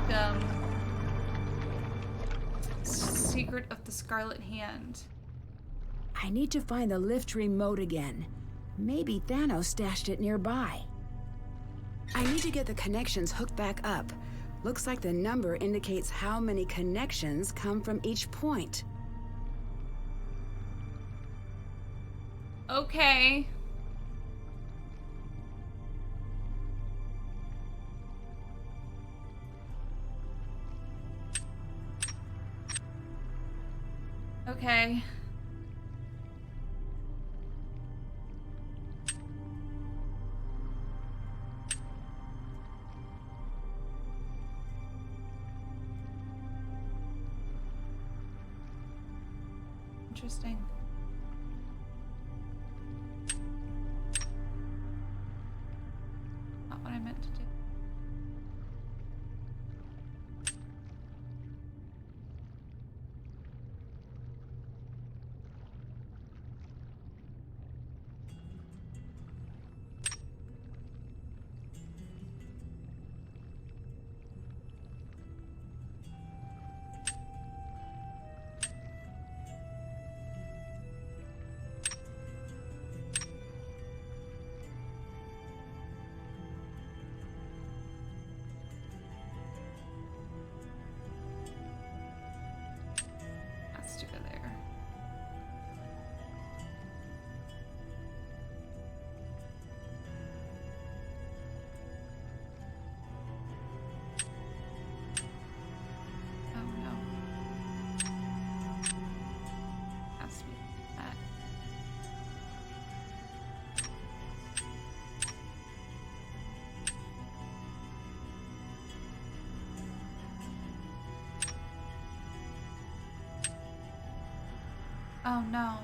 Secret of the Scarlet Hand. I need to find the lift remote again. Maybe Thanos stashed it nearby. I need to get the connections hooked back up. Looks like the number indicates how many connections come from each point. Okay. Okay. Interesting. Not what I meant to do. Has to go there. Oh no. Has to be that. Oh no.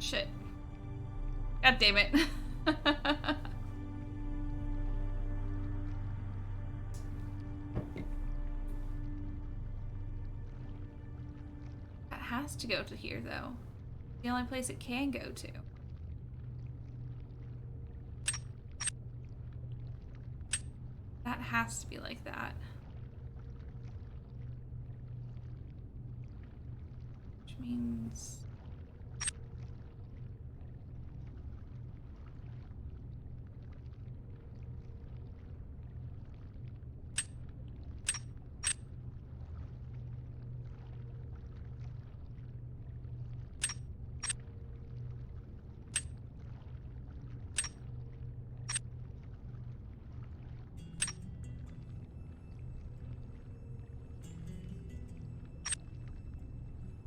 Shit. God damn it. That has to go to here, though. The only place it can go to. That has to be like that. Which means...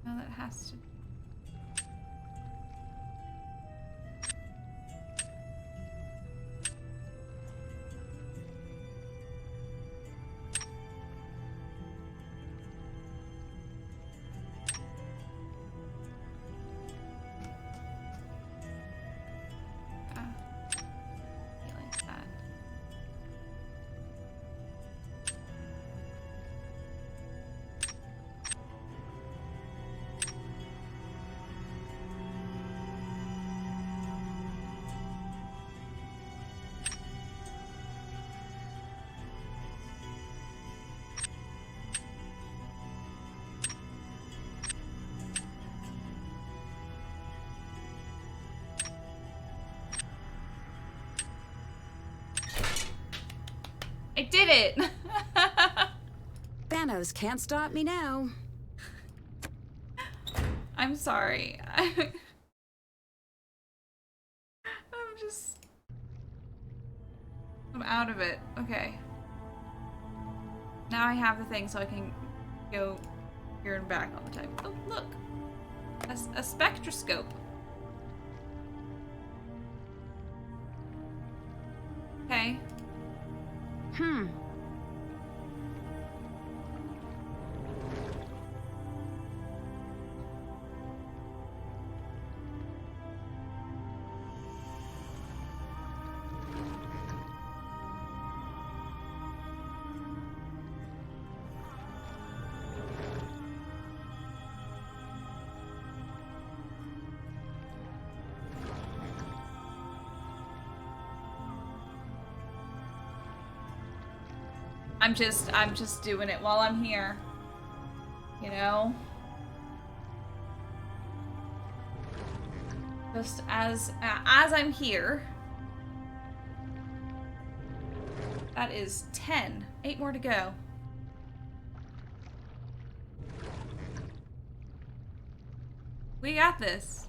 No, that has to. Like that. I did it! Thanos can't stop me now. I'm sorry. I'm out of it. Okay. Now I have the thing so I can go here and back all the time. Oh, look. A spectroscope. Okay. I'm just doing it while I'm here. You know? Just as I'm here. That is 10. 8 more to go. We got this.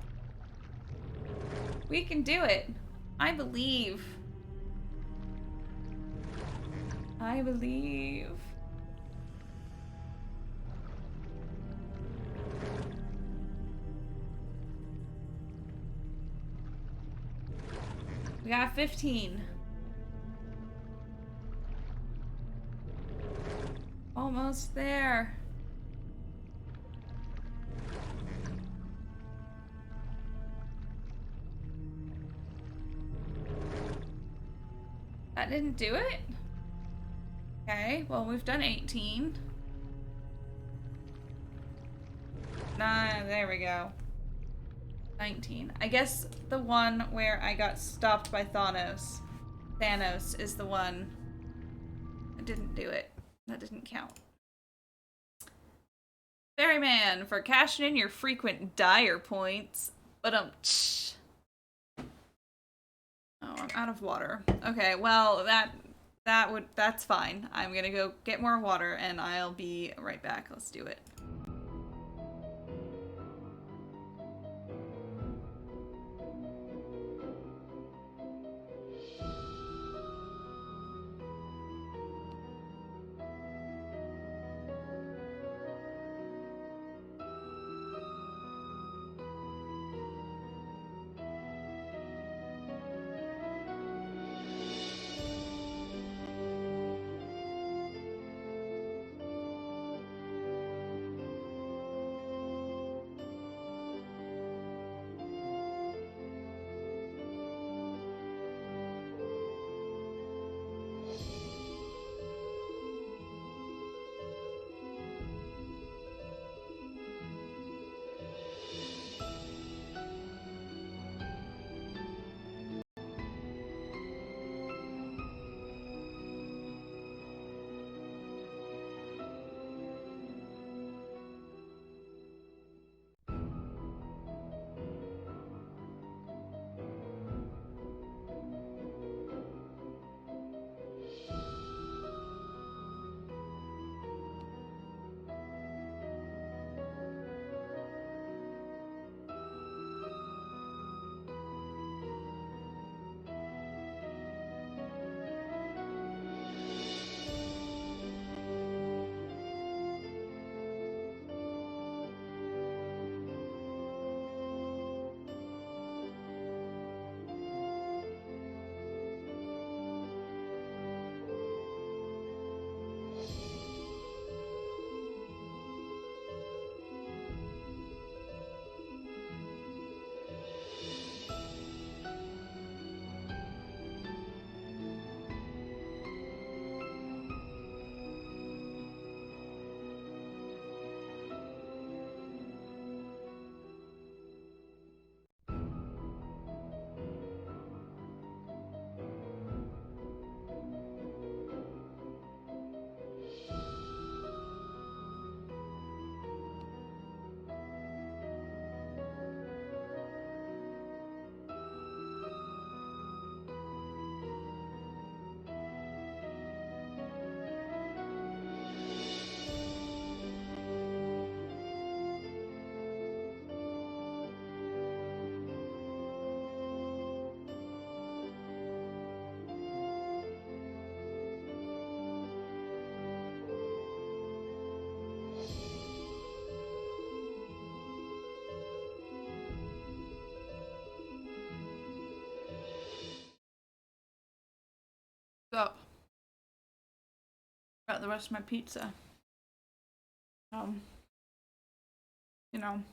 We can do it. I believe. I believe. We got 15. Almost there. That didn't do it? Okay, well, we've done 18. There we go. 19. I guess the one where I got stopped by Thanos is the one that didn't do it. That didn't count. Ferryman, for cashing in your frequent dire points. But oh, I'm out of water. Okay, well, that's fine. I'm gonna go get more water and I'll be right back. Let's do it. the rest of my pizza. You know, in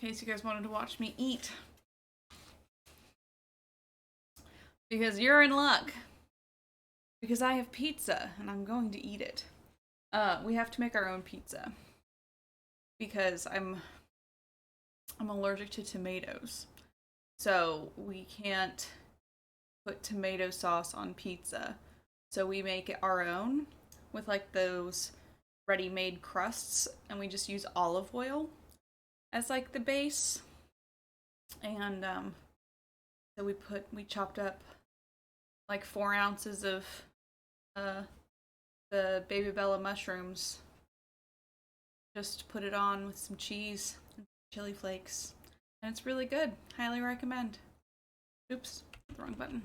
case you guys wanted to watch me eat. Because you're in luck. Because I have pizza, and I'm going to eat it. We have to make our own pizza. Because I'm allergic to tomatoes. So we can't put tomato sauce on pizza. So we make it our own with like those ready-made crusts, and we just use olive oil as like the base. And so we chopped up like 4 ounces of the baby bella mushrooms. Just put it on with some cheese and chili flakes. And it's really good. Highly recommend. Oops, the wrong button.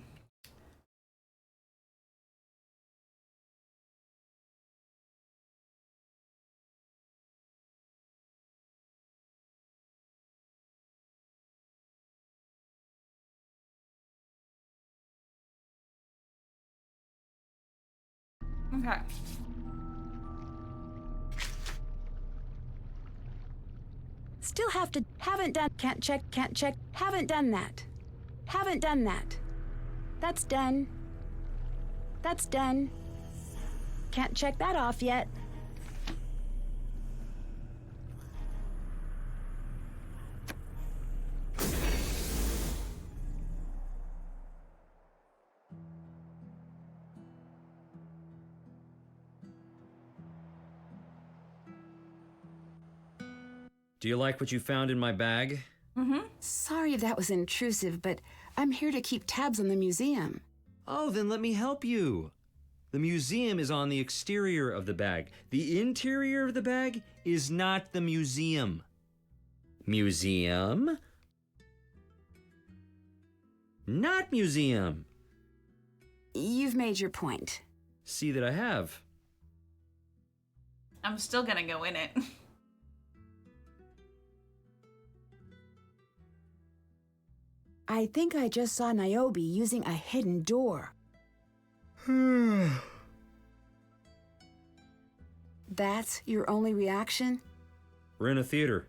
Okay. Still have to, haven't done, can't check, haven't done that. Haven't done that. That's done. That's done. Can't check that off yet. Do you like what you found in my bag? Sorry if that was intrusive, but I'm here to keep tabs on the museum. Oh, then let me help you. The museum is on the exterior of the bag. The interior of the bag is not the museum. Museum? Not museum. You've made your point. See that I have. I'm still gonna go in it. I think I just saw Niobe using a hidden door. That's your only reaction? We're in a theater.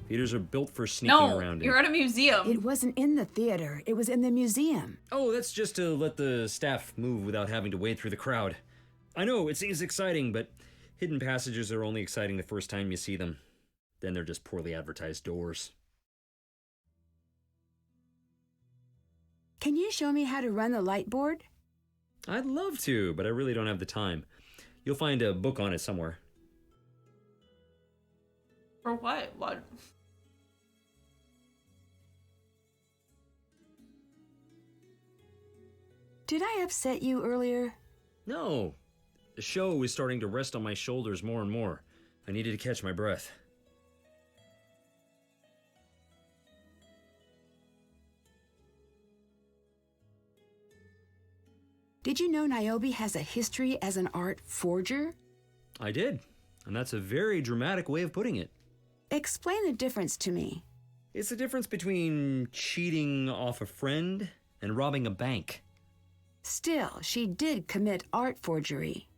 Theaters are built for sneaking around in. You're at a museum. It wasn't in the theater. It was in the museum. Oh, that's just to let the staff move without having to wade through the crowd. I know, it seems exciting, but hidden passages are only exciting the first time you see them. Then they're just poorly advertised doors. Can you show me how to run the light board? I'd love to, but I really don't have the time. You'll find a book on it somewhere. For what? What? Did I upset you earlier? No. The show was starting to rest on my shoulders more and more. I needed to catch my breath. Did you know Niobe has a history as an art forger? I did, and that's a very dramatic way of putting it. Explain the difference to me. It's the difference between cheating off a friend and robbing a bank. Still, she did commit art forgery.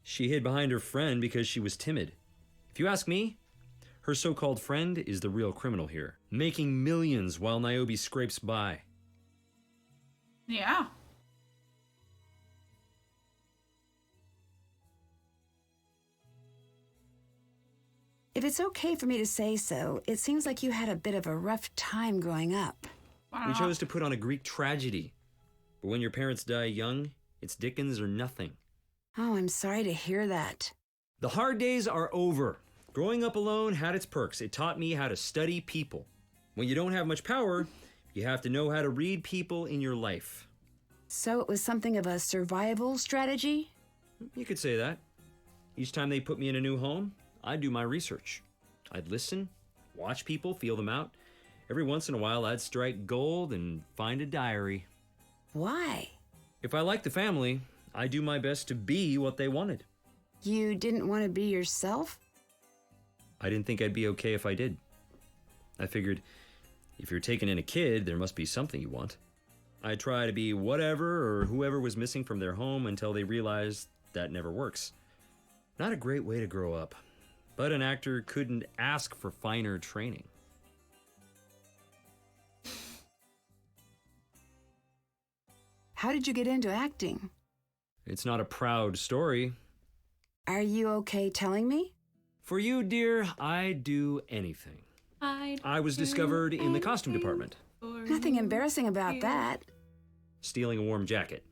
She hid behind her friend because she was timid. If you ask me, her so-called friend is the real criminal here, making millions while Niobe scrapes by. Yeah. If it's okay for me to say so, it seems like you had a bit of a rough time growing up. We chose to put on a Greek tragedy. But when your parents die young, it's Dickens or nothing. Oh, I'm sorry to hear that. The hard days are over. Growing up alone had its perks. It taught me how to study people. When you don't have much power, you have to know how to read people in your life. So it was something of a survival strategy? You could say that. Each time they put me in a new home, I'd do my research. I'd listen, watch people, feel them out. Every once in a while, I'd strike gold and find a diary. Why? If I liked the family, I'd do my best to be what they wanted. You didn't want to be yourself? I didn't think I'd be okay if I did. I figured, if you're taking in a kid, there must be something you want. I'd try to be whatever or whoever was missing from their home until they realized that never works. Not a great way to grow up. But an actor couldn't ask for finer training. How did you get into acting? It's not a proud story. Are you okay telling me? For you, dear, I'd do anything. I was discovered in the costume department. Nothing embarrassing about that. Stealing a warm jacket.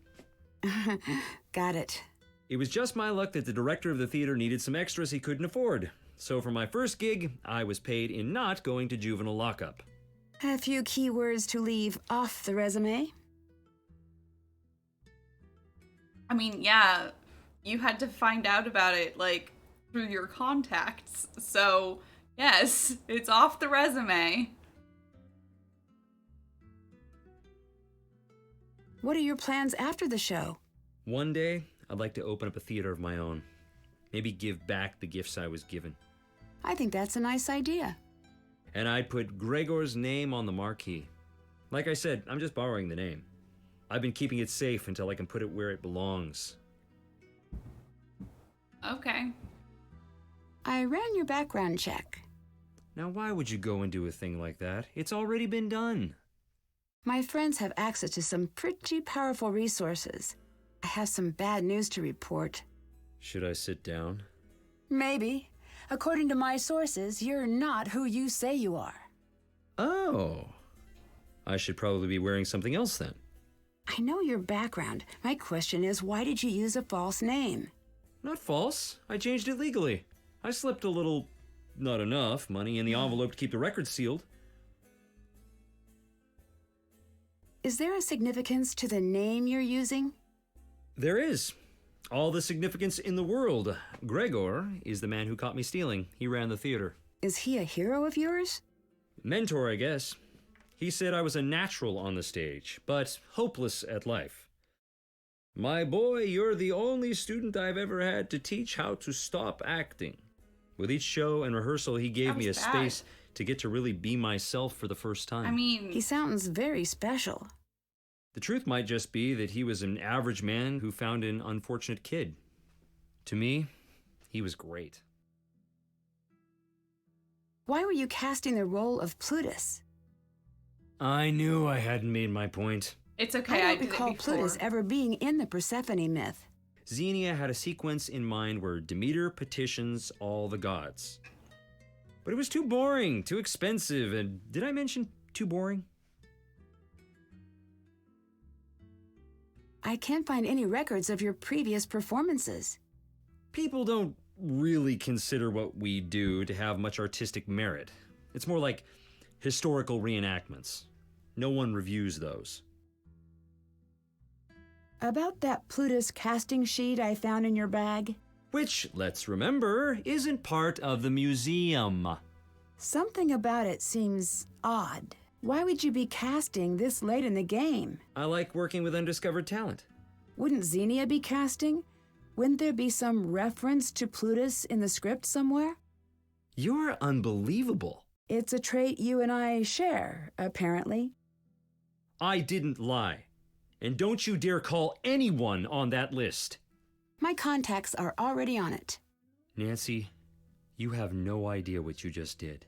Got it. It was just my luck that the director of the theater needed some extras he couldn't afford. So for my first gig, I was paid in not going to juvenile lockup. A few key words to leave off the resume. I mean, yeah, you had to find out about it, like, through your contacts. So, yes, it's off the resume. What are your plans after the show? One day, I'd like to open up a theater of my own. Maybe give back the gifts I was given. I think that's a nice idea. And I'd put Gregor's name on the marquee. Like I said, I'm just borrowing the name. I've been keeping it safe until I can put it where it belongs. Okay. I ran your background check. Now why would you go and do a thing like that? It's already been done. My friends have access to some pretty powerful resources. I have some bad news to report. Should I sit down? Maybe. According to my sources, you're not who you say you are. Oh. I should probably be wearing something else then. I know your background. My question is, why did you use a false name? Not false. I changed it legally. I slipped a little, not enough, money in the envelope to keep the record sealed. Is there a significance to the name you're using? There is. All the significance in the world. Gregor is the man who caught me stealing. He ran the theater. Is he a hero of yours? Mentor, I guess. He said I was a natural on the stage, but hopeless at life. My boy, you're the only student I've ever had to teach how to stop acting. With each show and rehearsal, he gave me a space to get to really be myself for the first time. I mean, He sounds very special. The truth might just be that he was an average man who found an unfortunate kid. To me, he was great. Why were you casting the role of Plutus? I knew I hadn't made my point. it's okay. I I don't did recall it before. Plutus ever being in the Persephone myth. Xenia had a sequence in mind where Demeter petitions all the gods. But it was too boring, too expensive, and did I mention too boring? I can't find any records of your previous performances. People don't really consider what we do to have much artistic merit. It's more like historical reenactments. No one reviews those. About that Plutus casting sheet I found in your bag, Which, let's remember, isn't part of the museum. something about it seems odd. Why would you be casting this late in the game? I like working with undiscovered talent. Wouldn't Xenia be casting? Wouldn't there be some reference to Plutus in the script somewhere? You're unbelievable. It's a trait you and I share, apparently. I didn't lie. And don't you dare call anyone on that list. My contacts are already on it. Nancy, you have no idea what you just did.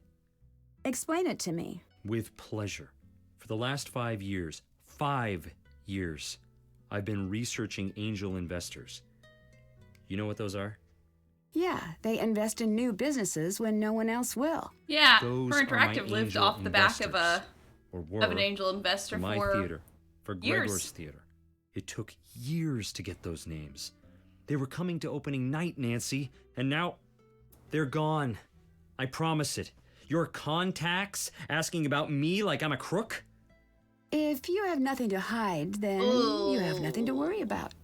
Explain it to me. With pleasure. For the last 5 years, I've been researching angel investors. You know what those are? Yeah, they invest in new businesses when no one else will. Yeah, Those her are my interactive lived angel off the back of investors. Or were, an angel investor for my for theater, for years. Gregor's theater. It took years to get those names. They were coming to opening night, Nancy, and now they're gone. I promise it. Your contacts asking about me like I'm a crook? If you have nothing to hide, then you have nothing to worry about.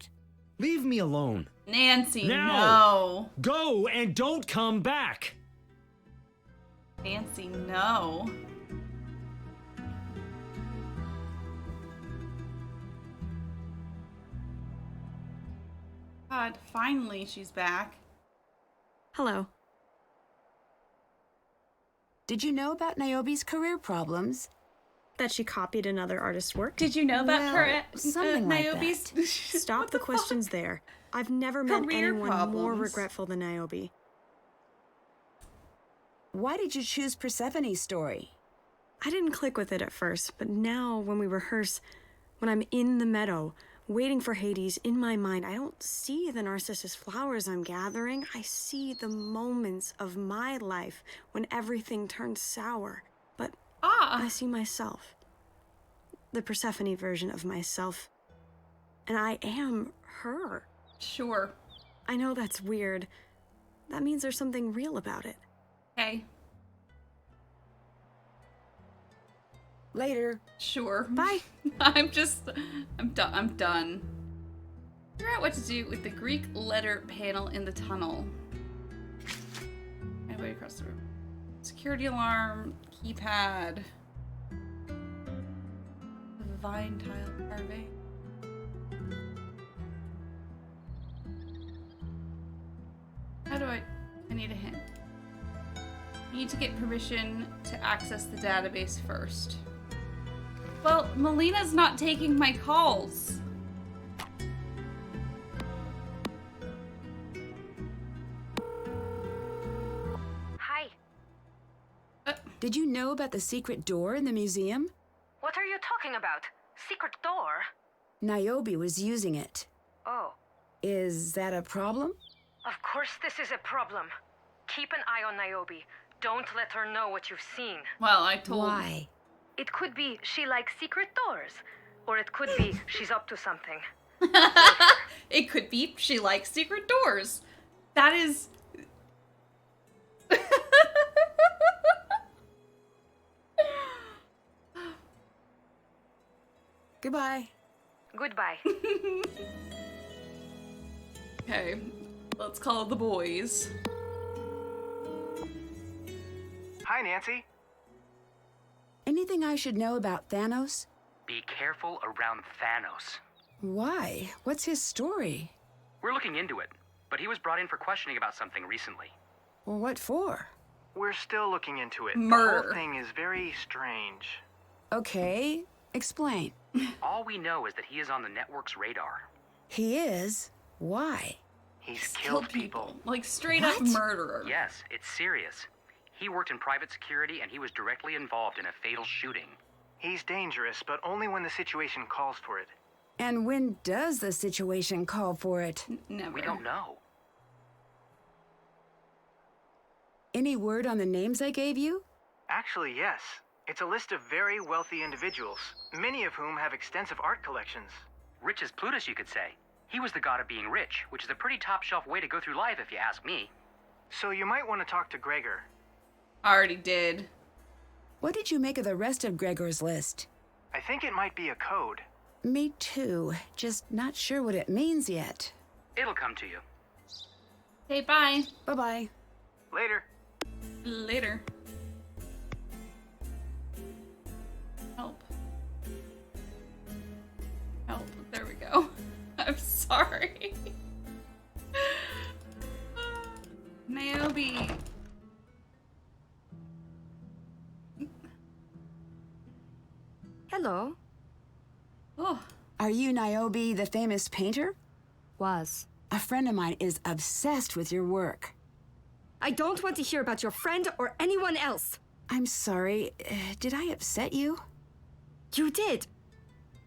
Leave me alone. Nancy. Now! No, Go and don't come back. Nancy, no. God, finally she's back. Hello. Did you know about Niobe's career problems? That she copied another artist's work? Did you know about Well, her something like Niobe's? Stop the questions there. I've never met Career anyone more problems. regretful than Niobe. Why did you choose Persephone's story? I didn't click with it at first, but now when we rehearse, when I'm in the meadow, waiting for Hades, in my mind, I don't see the narcissus flowers I'm gathering. I see the moments of my life when everything turned sour. But I see myself. The Persephone version of myself. And I am her. Sure. I know that's weird. That means there's something real about it. Okay. Later. Sure. Bye. I'm done. Figure out what to do with the Greek letter panel in the tunnel. Anybody across the room. Security alarm, keypad. The vine tile carving. How do I need a hint. I need to get permission to access the database first. Well, Melina's not taking my calls. Hi. Did you know about the secret door in the museum? What are you talking about? Secret door? Niobe was using it. Oh. Is that a problem? Of course this is a problem. Keep an eye on Niobe. Don't let her know what you've seen. Well, I told... Why? It could be she likes secret doors. Or it could be she's up to something. It could be she likes secret doors. That is... Goodbye. Goodbye. Okay, let's call the boys. Hi, Nancy. Anything I should know about Thanos? Be careful around Thanos. Why? What's his story? We're looking into it, but he was brought in for questioning about something recently. Well, what for? We're still looking into it. Murder. The whole thing is very strange. Okay, explain. All we know is that he is on the network's radar. He is? Why? He's killed people. Like, straight up What? murderer. Yes, it's serious. He worked in private security and he was directly involved in a fatal shooting. He's dangerous, but only when the situation calls for it. And when does the situation call for it? Never. We don't know. Any word on the names I gave you? Actually, yes. It's a list of very wealthy individuals, many of whom have extensive art collections. Rich as Plutus, you could say. He was the god of being rich, which is a pretty top-shelf way to go through life if you ask me. So you might want to talk to Gregor. Already did. What did you make of the rest of Gregor's list? I think it might be a code. Me too. Just not sure what it means yet. It'll come to you. Okay, bye. Bye-bye. Later. Later. Help. Help. There we go. I'm sorry. Niobe. Hello. Oh. Are you Niobe, the famous painter? Was. A friend of mine is obsessed with your work. I don't want to hear about your friend or anyone else. I'm sorry. Did I upset you? You did.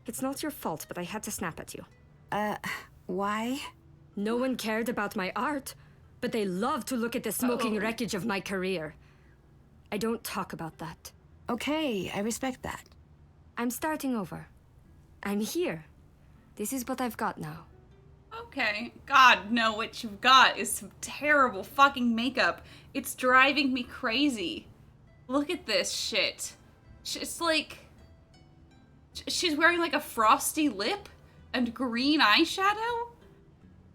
It's not your fault, but I had to snap at you. Why? No one cared about my art, but they loved to look at the smoking wreckage of my career. I don't talk about that. Okay, I respect that. I'm starting over. I'm here. This is what I've got now. Okay. God, no, what you've got is some terrible fucking makeup. It's driving me crazy. Look at this shit. It's like... She's wearing like a frosty lip and green eyeshadow?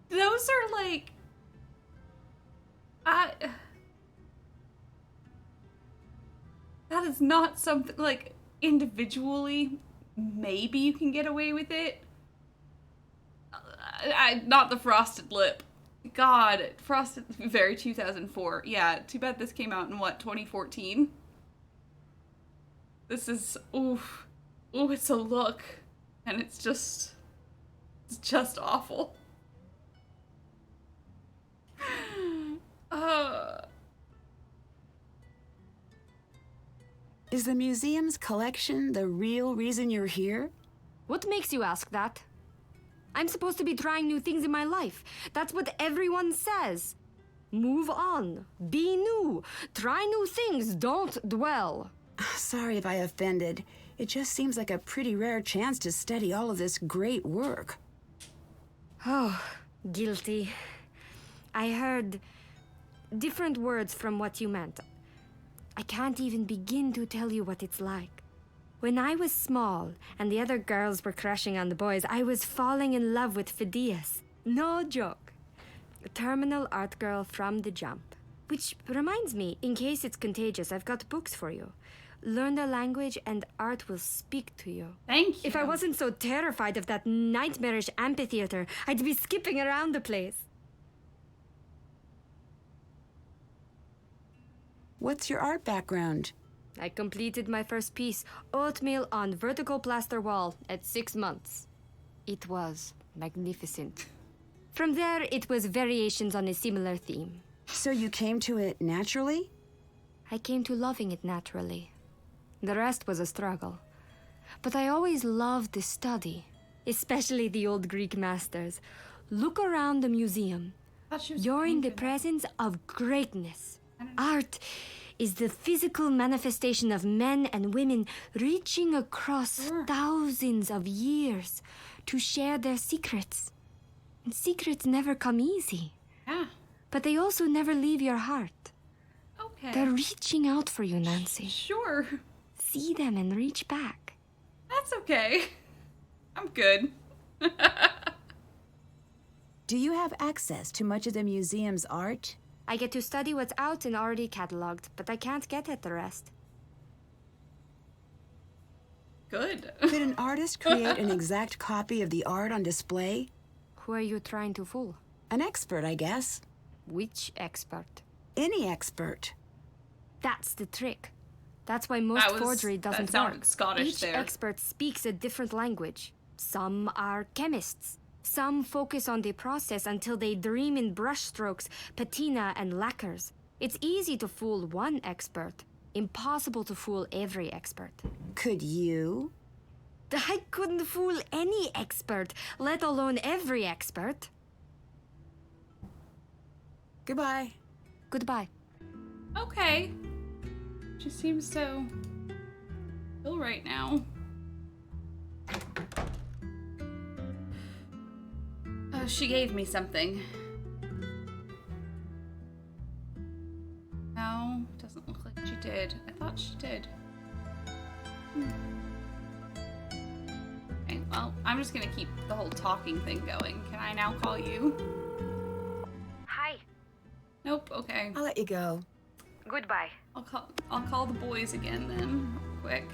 Those are like... That is not something, like, individually, maybe you can get away with it. Not the frosted lip. God, frosted, very 2004. Yeah, too bad this came out in, what, 2014? This is, oof. Ooh, it's a look. And it's just awful. Is the museum's collection the real reason you're here? What makes you ask that? I'm supposed to be trying new things in my life. That's what everyone says. Move on. Be new. Try new things. Don't dwell. Sorry if I offended. It just seems like a pretty rare chance to study all of this great work. Oh, guilty. I heard different words from what you meant. I can't even begin to tell you what it's like. When I was small and the other girls were crushing on the boys, I was falling in love with Phidias. No joke. A terminal art girl from the jump. Which reminds me, in case it's contagious, I've got books for you. Learn the language and art will speak to you. Thank you. If I wasn't so terrified of that nightmarish amphitheater, I'd be skipping around the place. What's your art background? I completed my first piece, oatmeal on vertical plaster wall, at 6 months. It was magnificent. From there, it was variations on a similar theme. So you came to it naturally? I came to loving it naturally. The rest was a struggle. But I always loved the study, especially the old Greek masters. Look around the museum. You're in the presence of greatness. Art is the physical manifestation of men and women reaching across thousands of years to share their secrets. And secrets never come easy. Yeah. But they also never leave your heart. Okay. They're reaching out for you, Nancy. Sure. See them and reach back. That's okay. I'm good. Do you have access to much of the museum's art? I get to study what's out and already cataloged, but I can't get at the rest. Good. Could an artist create an exact copy of the art on display? Who are you trying to fool? An expert, I guess. Which expert? Any expert. That's the trick. That's why most forgery doesn't work. Scottish Each there. expert speaks a different language. Some are chemists. Some focus on the process until they dream in brushstrokes, patina, and lacquers. It's easy to fool one expert. Impossible to fool every expert. Could you? I couldn't fool any expert, let alone every expert. Goodbye. Goodbye. Okay. She seems so ill right now. She gave me something. No, doesn't look like she did. I thought she did. Okay, well, I'm just gonna keep the whole talking thing going. Can I now call you? Hi. Nope, okay. I'll let you go. Goodbye. I'll call the boys again then, real quick.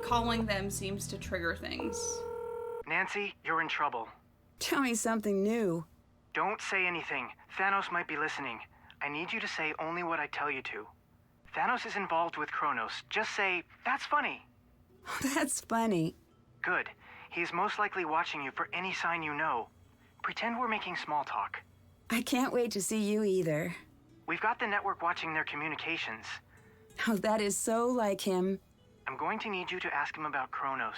Calling them seems to trigger things. Nancy, you're in trouble. Tell me something new. Don't say anything. Thanos might be listening. I need you to say only what I tell you to. Thanos is involved with Kronos. Just say, that's funny. That's funny. Good. He's most likely watching you for any sign you know. Pretend we're making small talk. I can't wait to see you either. We've got the network watching their communications. Oh, that is so like him. I'm going to need you to ask him about Kronos.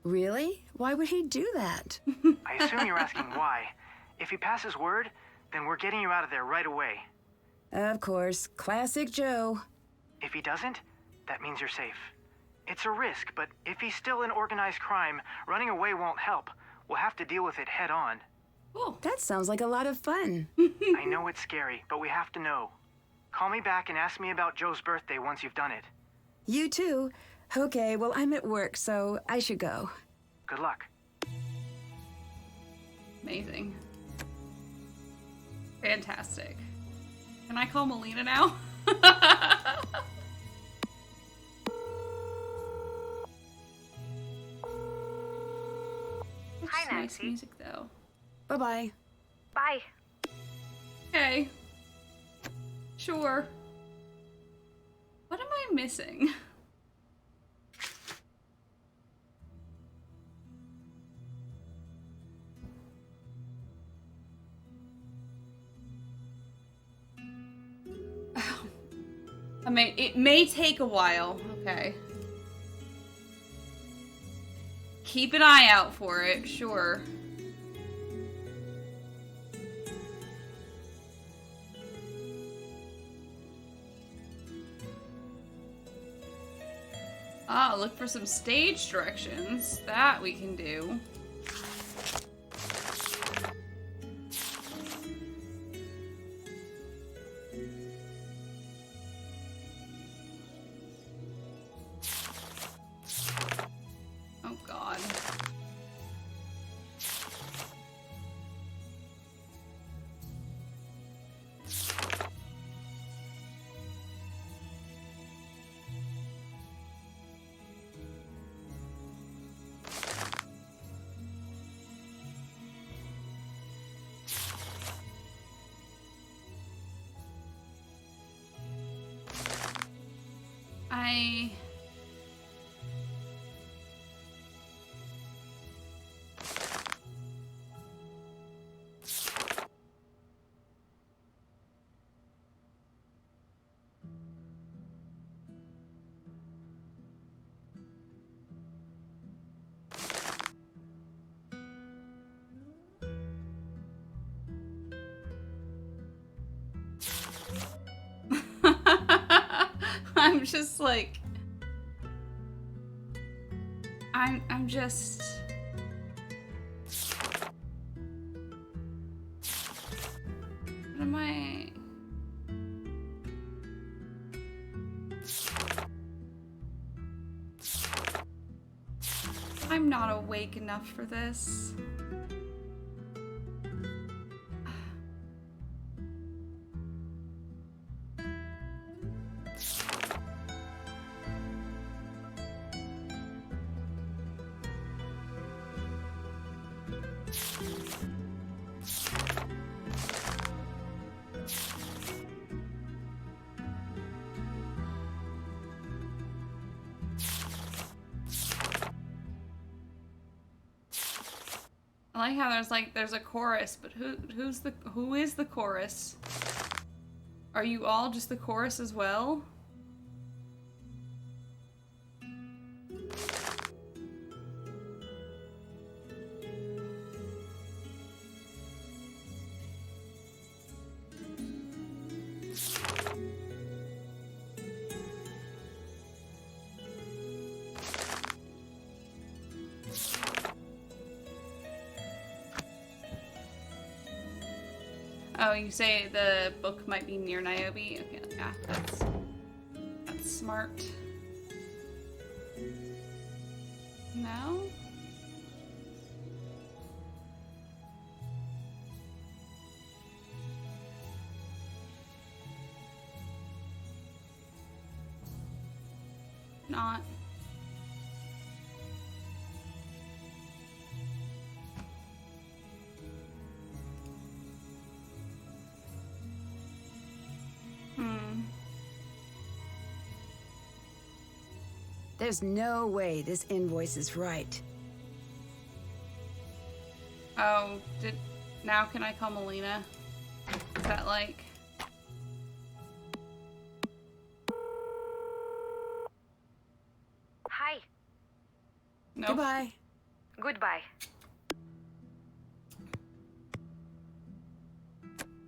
Really? Why would he do that? I assume you're asking why. If he passes word, then we're getting you out of there right away. Of course. Classic Joe. If he doesn't, that means you're safe. It's a risk, but if he's still in organized crime, running away won't help. We'll have to deal with it head on. Cool. That sounds like a lot of fun. I know it's scary, but we have to know. Call me back and ask me about Joe's birthday once you've done it. You too. Okay, well, I'm at work, so I should go. Good luck. Amazing. Fantastic. Can I call Melina now? Hi, Nice Nancy. music, though. Bye-bye. Bye. Okay. Sure. What am I missing? I mean, it may take a while. Okay. Keep an eye out for it, sure. Ah, look for some stage directions. That we can do. Oh God. I... I'm just like... I'm just... What am I... I'm not awake enough for this. I like how there's a chorus, but who is the chorus? Are you all just the chorus as well? Oh, you say the book might be near Niobe? Okay, yeah, that's smart. No? Not. There's no way this invoice is right. Oh, now can I call Melina? Is that like... Hi. Nope. Goodbye. Goodbye.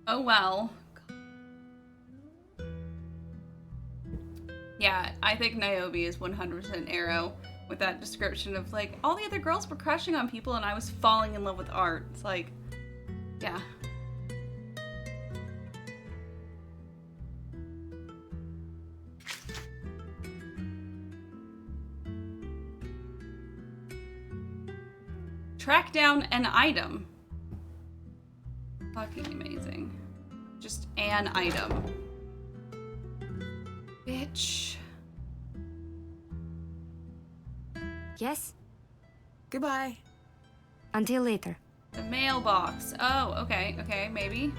Oh well. Yeah, I think Niobe is 100% Arrow with that description of like, all the other girls were crushing on people and I was falling in love with art. It's like, yeah. Track down an item. Fucking amazing. Just an item. Bitch. Yes? Goodbye. Until later. The mailbox. Oh, okay, okay, maybe.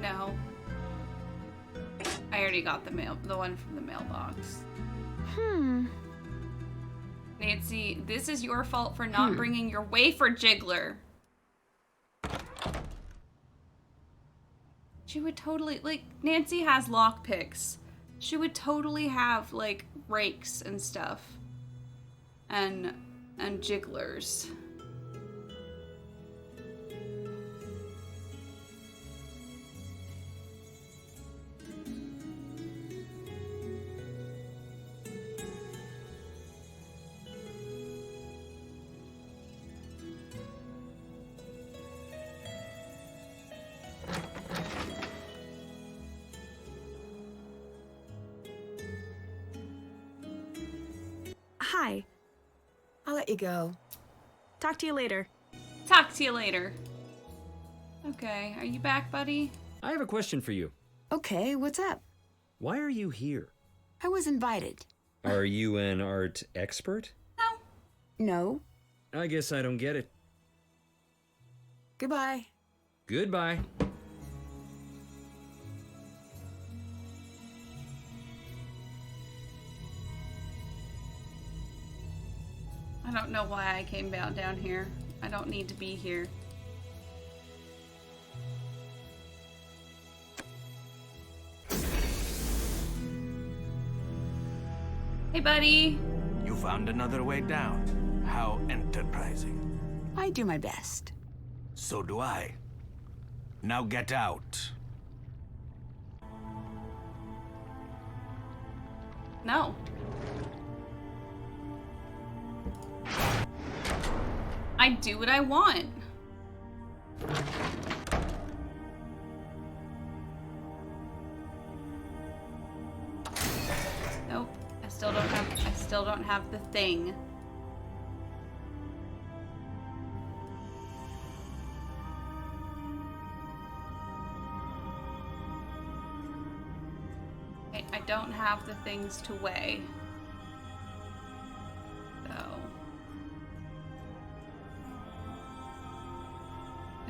No. I already got the one from the mailbox. Nancy, this is your fault for not bringing your wafer jiggler. She would totally, like, Nancy has lockpicks. She would totally have, like, rakes and stuff. And jigglers. Hi. I'll let you go. Talk to you later. Talk to you later. Okay, are you back, buddy? I have a question for you. Okay, what's up? Why are you here? I was invited. Are you an art expert? No. I guess I don't get it. Goodbye. Goodbye. I don't know why I came down here. I don't need to be here. Hey, buddy. You found another way down. How enterprising. I do my best. So do I. Now get out. No. I do what I want. Nope. I still don't have the thing. Okay, I don't have the things to weigh. So.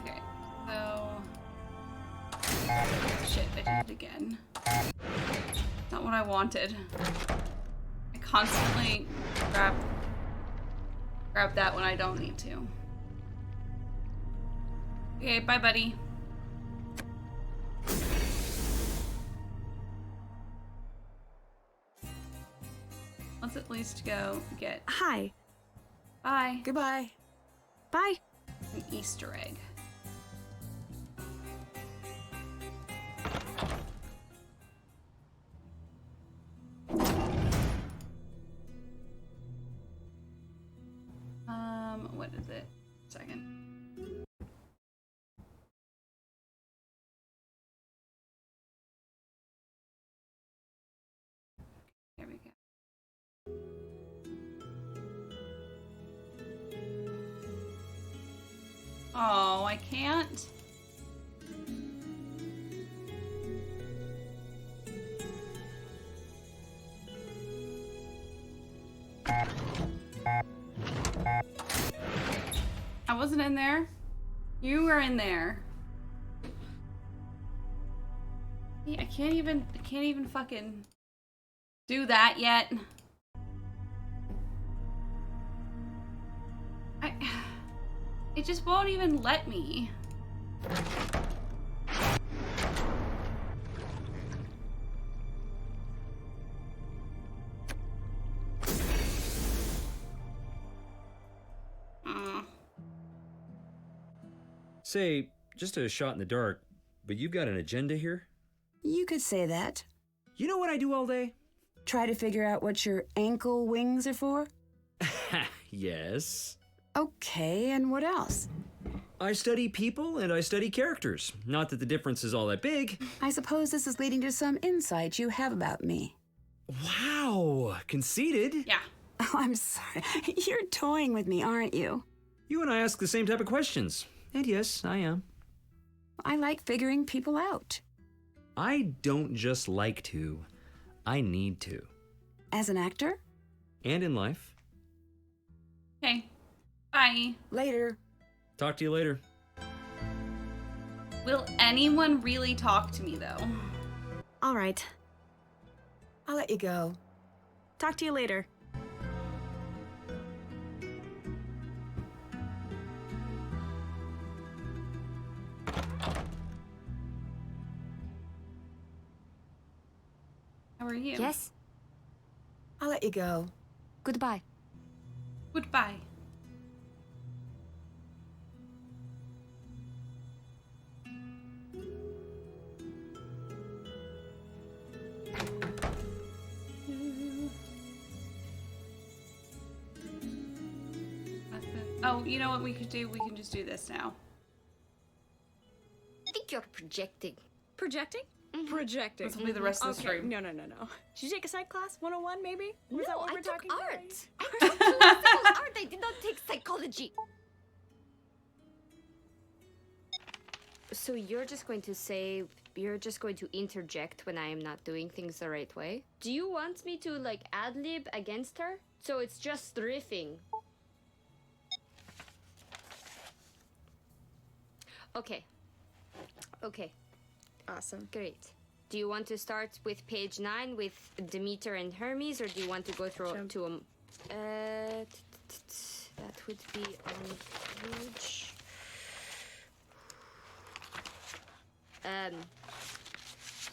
Okay, so. Shit, I did it again. Not what I wanted. I constantly grab that when I don't need to. Okay, bye, buddy. Let's at least go get. Hi. Bye. Goodbye. Bye. An Easter egg. What is it? Second. There we go. Oh, I can't. I wasn't in there. You were in there. I can't even fucking do that yet. It just won't even let me. Say, just a shot in the dark, but you've got an agenda here? You could say that. You know what I do all day? Try to figure out what your ankle wings are for? Yes. Okay, and what else? I study people and I study characters. Not that the difference is all that big. I suppose this is leading to some insight you have about me. Wow, conceited. Yeah. Oh, I'm sorry. You're toying with me, aren't you? You and I ask the same type of questions. And yes, I am. I like figuring people out. I don't just like to. I need to. As an actor? And in life. Okay. Bye. Later. Talk to you later. Will anyone really talk to me, though? All right. I'll let you go. Talk to you later. How are you? Yes? I'll let you go. Goodbye. Goodbye. Oh, you know what we could do? We can just do this now. I think you're projecting. Projecting? Projecting. This will be the rest of the Okay, stream. no. Did you take a psych class? 101 maybe? Was that what I we're took talking art. about? I took classical art. I did not take psychology. So you're just going to interject when I am not doing things the right way? Do you want me to like ad-lib against her? So it's just riffing. Okay. Awesome. Great. Do you want to start with page 9 with Demeter and Hermes, or do you want to go through to them? That would be on page.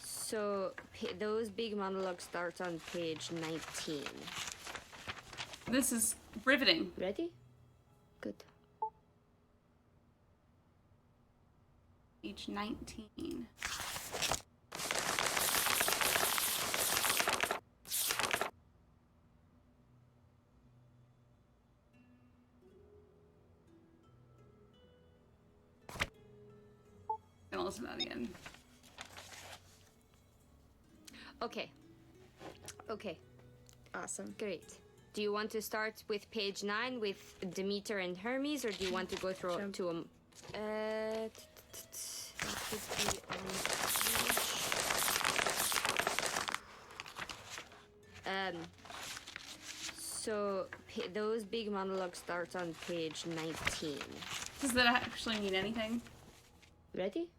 So those big monologues start on page 19. This is riveting. Ready? Good. Page 19. Gonna listen to that again. Okay. Awesome. Great. Do you want to start with page 9 with Demeter and Hermes, or do you want to go through to them? That would be on page. So those big monologues start on page 19. Does that actually mean anything? Ready?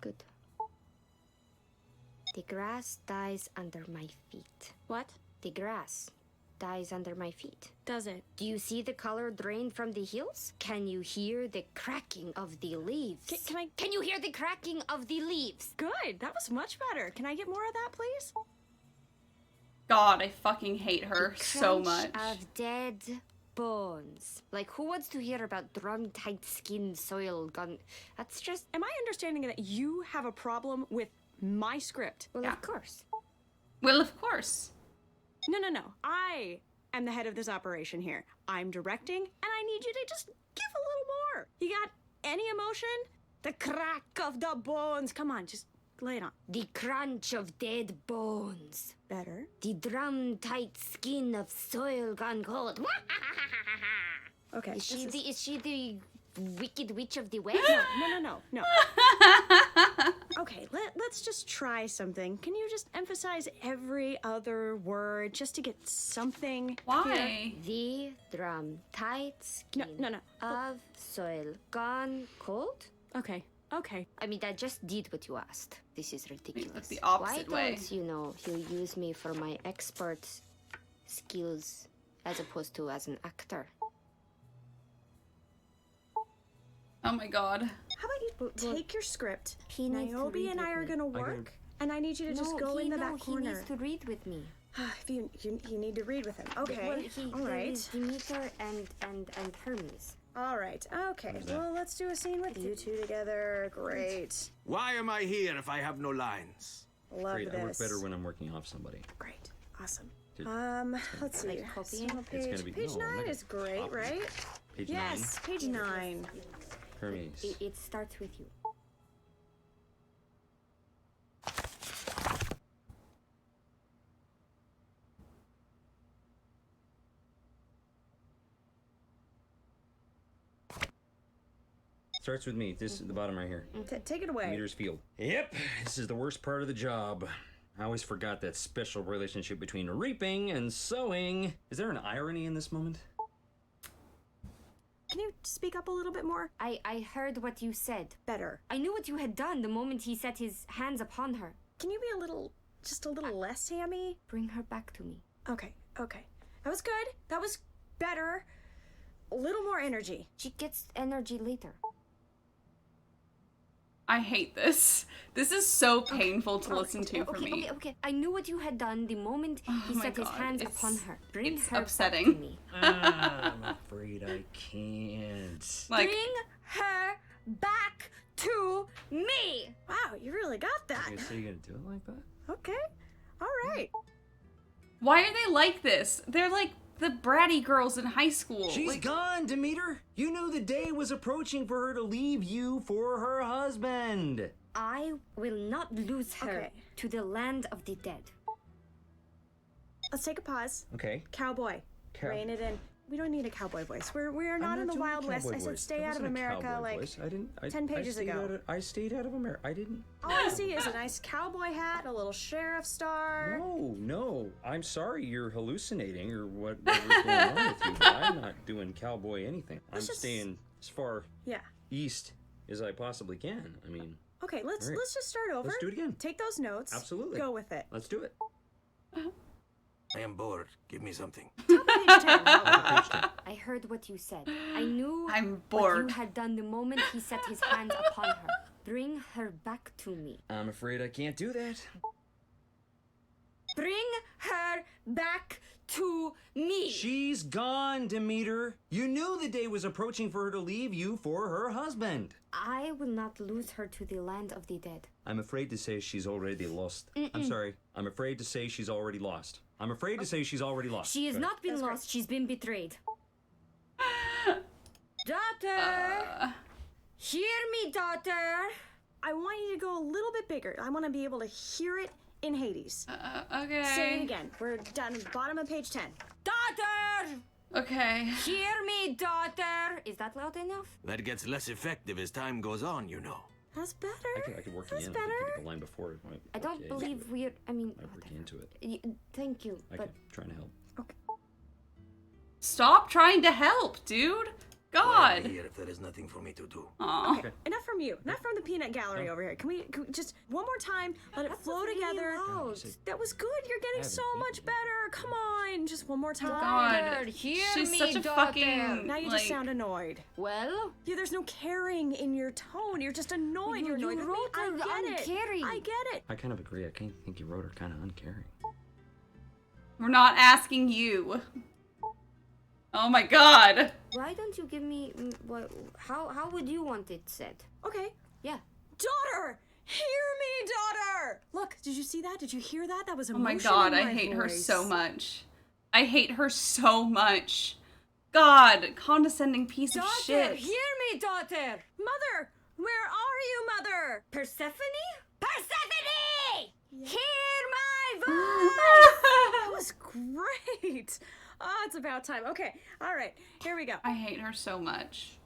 Good. The grass dies under my feet. What? The grass dies under my feet. Does it? Do you see the color drain from the hills? Can you hear the cracking of the leaves? Can you hear the cracking of the leaves? Good. That was much better. Can I get more of that, please? God, I fucking hate her so Crunch much. of dead bones. Like, who wants to hear about drum-tight skin, soil gone? That's just... Am I understanding that you have a problem with my script? Well, of course. Well, of course. No. I am the head of this operation here. I'm directing, and I need you to just give a little more. You got any emotion? The crack of the bones. Come on, just lay it on. The crunch of dead bones. Better. The drum-tight skin of soil gone cold. Okay. Is she the Wicked Witch of the West? No. Okay, let's just try something. Can you just emphasize every other word just to get something? Why? The drum-tight skin No. of soil gone cold? Okay. I mean, I just did what you asked. This is ridiculous. Like the opposite Why way. don't you use me for my expert skills as opposed to as an actor? Oh my god. How about you take your script? He needs to Niobe read and I with are me. gonna work, and I need you to just go in the back He corner. needs to read with me. If you need to read with him. Okay. Well, All there right. is Demeter and Hermes. All right. Okay. Well, let's do a scene with you two together. Great. Why am I here if I have no lines? Love Great, this. I work better when I'm working off somebody. Great. Awesome. Dude, Let's see. Like copying? So It's page gonna be- page no, I'm 9 not is great, copying. right? Page Yes, page 9. 9. Hermes. It starts with you. Starts with me. This is the bottom right here. Take it away. Meter's field. Yep, this is the worst part of the job. I always forgot that special relationship between reaping and sowing. Is there an irony in this moment? Can you speak up a little bit more? I heard what you said. Better. I knew what you had done the moment he set his hands upon her. Can you be just a little less hammy? Bring her back to me. Okay. That was good. That was better. A little more energy. She gets energy later. I hate this. This is so painful to listen to for me. Okay. I knew what you had done the moment he my set his God, hands it's- upon her. Bring it's her upsetting. back to me. I'm afraid I can't. Like, Bring her back to me. Wow, you really got that. Okay, so you're gonna do it like that? Okay. All right. why are they like this? They're like the bratty girls in high school. She's Like, gone, Demeter. You knew the day was approaching for her to leave you for her husband. I will not lose her Okay. to the land of the dead. Let's take a pause. Okay. Cowboy. Rein it in. We don't need a cowboy voice. We're not in the Wild West. I said stay out of America like 10 pages ago. I stayed out of America. I didn't. All I see is a nice cowboy hat, a little sheriff star. No. I'm sorry you're hallucinating or whatever's going on with you, but I'm not doing cowboy anything. I'm staying as far Yeah. east as I possibly can. I mean, Okay, let's All right. just start over. Let's do it again. Take those notes. Absolutely. Go with it. let's do it. I am bored. Give me something. Page 10. I heard what you said. I knew I'm what bored. you had done the moment he set his hands upon her. Bring her back to me. I'm afraid I can't do that. Bring her back to me. She's gone, Demeter. You knew the day was approaching for her to leave you for her husband. I will not lose her to the land of the dead. I'm afraid to say she's already lost. I'm sorry. I'm afraid to say she's already lost. I'm afraid to say she's already lost. She has Go ahead. not been lost. She's been betrayed. Daughter! Hear me, daughter! I want you to go a little bit bigger. I want to be able to hear it in Hades. Okay. Say it again. We're down at the bottom of page 10. Daughter! Okay. Hear me, daughter! Is that loud enough? That gets less effective as time goes on, you know. That's better. I could work That's it in. better. I could get the line before it. I don't believe we're. I mean, I'm working into it. thank you, I but could trying to help. Stop trying to help, dude. God. Gladly here if there is nothing for me to do. Aw. Okay, enough from you. Not from the peanut gallery over here. Can we just one more time let it flow together? loud. That was good. You're getting so much better. Come on, just one more time. God. hear She's me, such a daughter. fucking. Now you like, just sound annoyed. Well, Yeah, there's no caring in your tone. You're just annoyed. You- You're annoyed you with me. wrote I her get it. uncaring. I get it. I kind of agree. I think you wrote her kind of uncaring. We're not asking you. Oh my god. why don't you give me what? How would you want it said? Okay. Yeah. Daughter! Hear me, daughter! Look, did you see that? Did you hear that? That was Oh emotion my god, in I my hate her voice. so much. I hate her so much. God, condescending piece of Daughter, shit. hear me, daughter. Mother! Where are you, Mother? Persephone? Persephone! Hear my That was great. Oh, it's about time. Okay, all right, here we go. I hate her so much.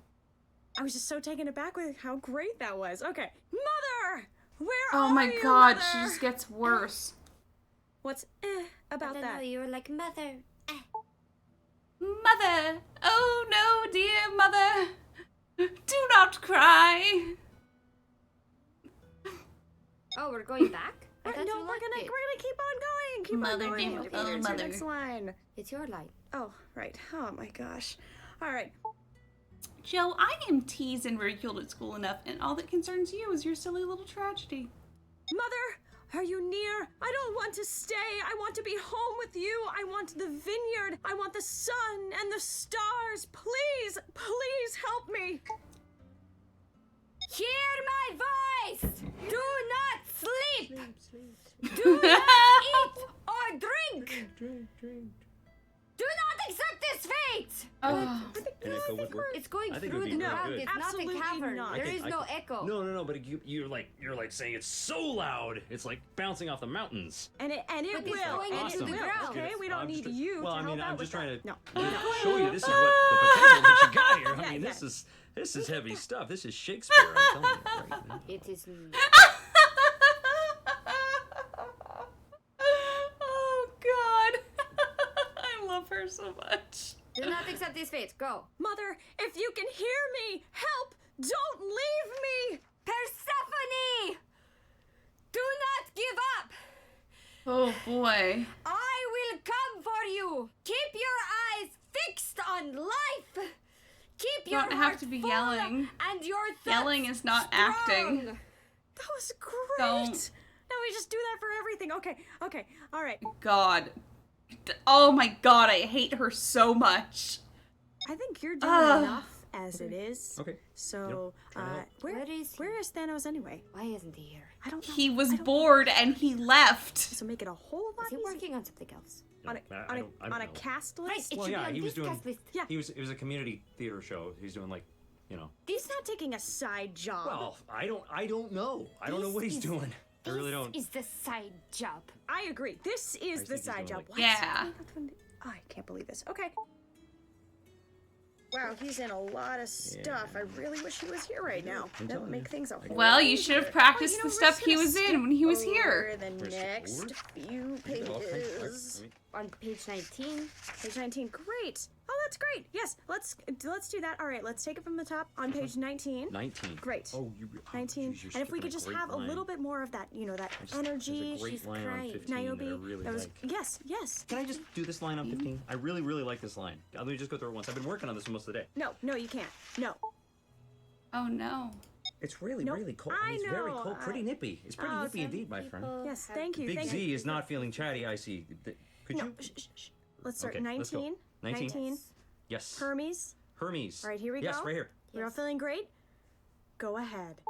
I was just so taken aback with how great that was. Okay, Mother! Where Oh are my you, god, Mother? she just gets worse. What's about I don't that? know, you were like, mother. Mother! Oh no, dear mother! Do not cry! Oh, we're going back? I No, thought you we're liked gonna it. keep on going. Keep Mother, on going. dear- Okay, oh, here's mother. your next line. It's your line. Oh, right. Oh my gosh. All right. Joe, I am teased and ridiculed at school enough, and all that concerns you is your silly little tragedy. Mother, are you near? I don't want to stay. I want to be home with you. I want the vineyard. I want the sun and the stars. Please, please help me. Hear my voice! Do not sleep! Do not eat or drink! Do not accept this fate! Oh. An echo would work. It's going I think it through would the be really ground. good. It's not a Absolutely cavern. not. There I is think- no echo. No, but you're like saying it's so loud. It's like bouncing off the mountains. And it But it's will. going And into it the will. ground. Okay, we don't I'm need just- you well, to I mean, help out I'm with just trying to No. show you this is what the potential that you got here. I Yeah, mean, yeah. this is heavy stuff. This is Shakespeare. I'm telling you right now. It is. Oh god. I love her so much. Do not accept this fate. Go. Mother, if you can hear me, help! Don't leave me! Persephone! Do not give up! Oh boy. I will come for you! Keep your eyes fixed on life! Keep You your don't have heart to be full yelling. And your thoughts Yelling is not acting. strong. That was great. Don't. Now we just do that for everything. Okay, all right. God. Oh my god, I hate her so much. I think you're doing enough as it is. Okay. So, where is Thanos anyway? Why isn't he here? I don't know. He was bored and he left. So make it a whole lot Is he easier. working on something else? On a cast list? It Well, should yeah, be on he was this doing. cast list. Yeah. It was a community theater show. He's doing like, you know. He's not taking a side job. Well, I don't know. I don't know what he's doing. I really don't. This is the side job. I agree. This is the think he's side doing job. like- What? Yeah. Oh, I can't believe this. Okay. Wow, he's in a lot of stuff. I really wish he was here right now. That would make things a whole Well, lot you should have easier. practiced Oh, the we're stuff just he gonna was in skip when he was here. over the next few pages. On page 19. Page 19. Great. Oh, that's great. Yes, let's do that. All right, let's take it from the top on page 19. 19. Great. Oh, 19. geez, you're And if we skipping could just great have a line. little bit more of that, that energy. There's a great line on 15 Niobe. that I really that was like. yes. Can I just do this line on 15? I really, really like this line. Let me just go through it once. I've been working on this for most of the day. No, you can't. No. Oh no. It's really, Nope. really cold. I It's very know, cold. Pretty nippy. It's pretty nippy indeed, my friend. Yes, thank you. Big thank Z you. is not feeling chatty, I see. Could No, you? shh. Let's start. Okay, let's go. 19. 19. Yes. Hermes. Hermes. All right, here we Yes, go. right here. We're all feeling great? Go ahead.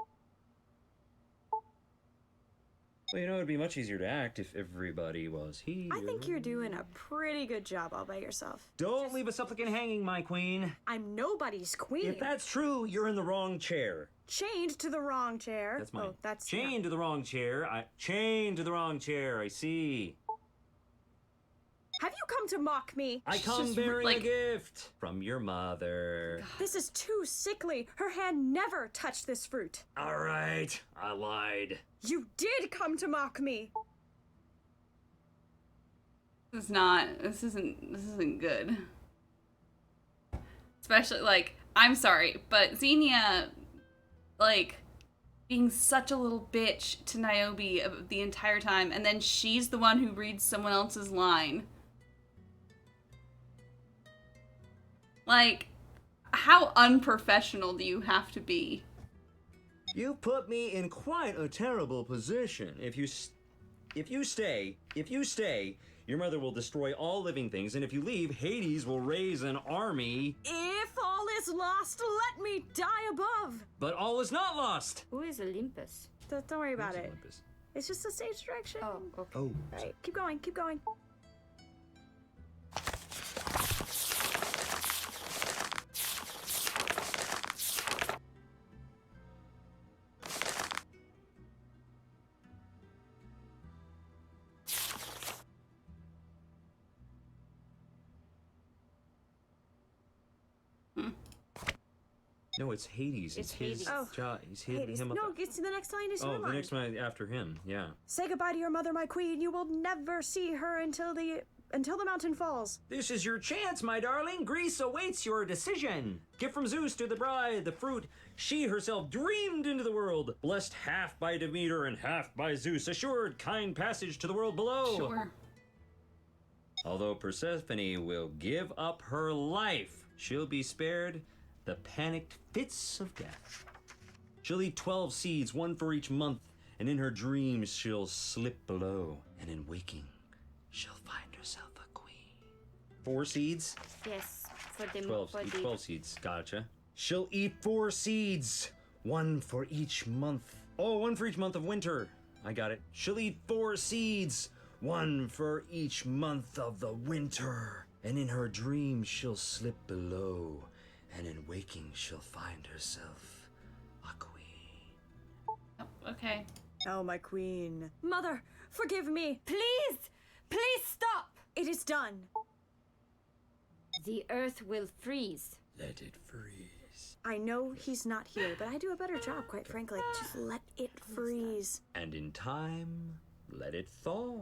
Well, it'd be much easier to act if everybody was here. I think you're doing a pretty good job all by yourself. Don't leave a supplicant hanging, my queen. I'm nobody's queen. If that's true, you're in the wrong chair. Chained to the wrong chair. That's mine. Oh, that's chained to the wrong chair. Chained to the wrong chair. I see. Have you come to mock me? I come Just, bearing like- a gift from your mother. This is too sickly. Her hand never touched this fruit. All right, I lied. You did come to mock me. This isn't good. Especially, like, I'm sorry, but Xenia, like, being such a little bitch to Niobe the entire time, and then she's the one who reads someone else's line. Like, how unprofessional do you have to be? You put me in quite a terrible position. If you stay, your mother will destroy all living things, and if you leave, Hades will raise an army. If all is lost, let me die above. But all is not lost. Who is Olympus? Don't worry about Who's it. Olympus? It's just a stage direction. Oh, okay. Oh. Right, keep going. No, it's Hades. It's his Hades. Oh, job. He's hitting Hades. him up. No, it's the next line is your Oh, the line. next one after him. Yeah. Say goodbye to your mother, my queen. You will never see her until the mountain falls. This is your chance, my darling. Greece awaits your decision. Gift from Zeus to the bride, the fruit she herself dreamed into the world, blessed half by Demeter and half by Zeus, assured kind passage to the world below. Sure. Although Persephone will give up her life, she'll be spared the panicked fits of death. She'll eat 12 seeds, one for each month, and in her dreams she'll slip below, and in waking, she'll find herself a queen. 4 seeds? Yes, for the 12, for eat the 12 seeds, gotcha. She'll eat 4 seeds, one for each month. Oh, one for each month of winter. I got it. She'll eat 4 seeds, one for each month of the winter. And in her dreams she'll slip below, and in waking she'll find herself a queen. Oh, okay. Oh, my queen. Mother, forgive me. Please stop. It is done. The earth will freeze. Let it freeze. I know he's not here, but I do a better job, quite frankly. Just let it freeze. And in time, let it thaw.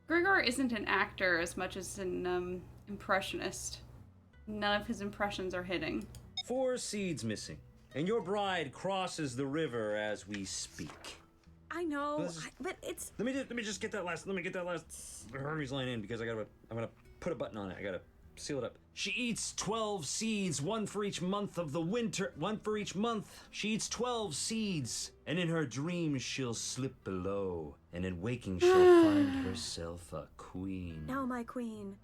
Gregor isn't an actor as much as an impressionist. None of his impressions are hitting. 4 seeds missing, and your bride crosses the river as we speak. I know, This- but it's... Let me just get that last. Let me get that last Hermes line in because I'm gonna put a button on it. I gotta seal it up. She eats 12 seeds, one for each month of the winter. One for each month. She eats 12 seeds, and in her dreams she'll slip below, and in waking she'll find herself a queen. Now, my queen.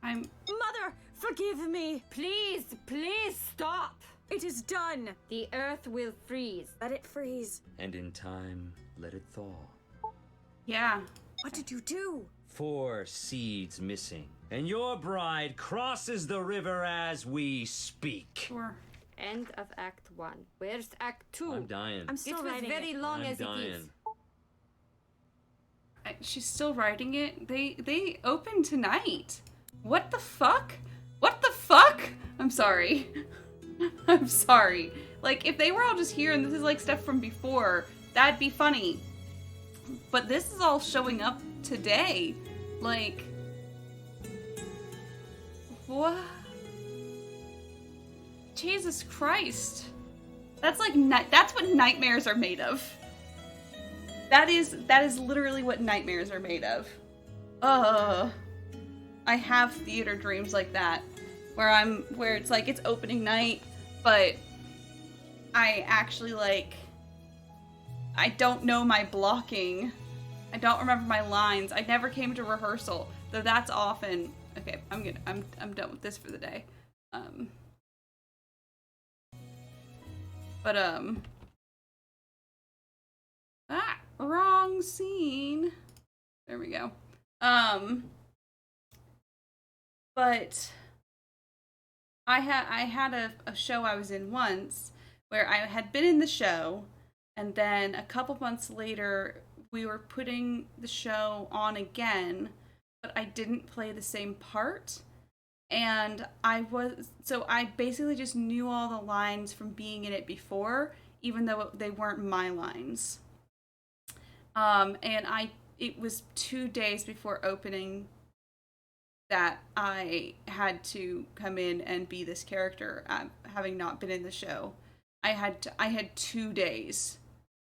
Mother, forgive me. Please, please stop. It is done. The earth will freeze. Let it freeze. And in time, let it thaw. Yeah. What did you do? 4 seeds missing. And your bride crosses the river as we speak. Sure. End of Act 1. Where's Act 2? I'm dying. I'm still It was writing very it. long I'm as it is. dying. She's still writing it. They open tonight. What the fuck? What the fuck? I'm sorry. I'm sorry. Like, if they were all just here and this is like stuff from before, that'd be funny. But this is all showing up today. Like, what? Jesus Christ. That's like, that's what nightmares are made of. That is literally what nightmares are made of. I have theater dreams like that, where it's like it's opening night, but I actually I don't know my blocking. I don't remember my lines. I never came to rehearsal, though that's often. Okay, I'm done with this for the day. Wrong scene. There we go. But I had a show I was in once where I had been in the show, and then a couple months later we were putting the show on again, but I didn't play the same part. And I basically just knew all the lines from being in it before, even though they weren't my lines. It was 2 days before opening that I had to come in and be this character, having not been in the show. I had 2 days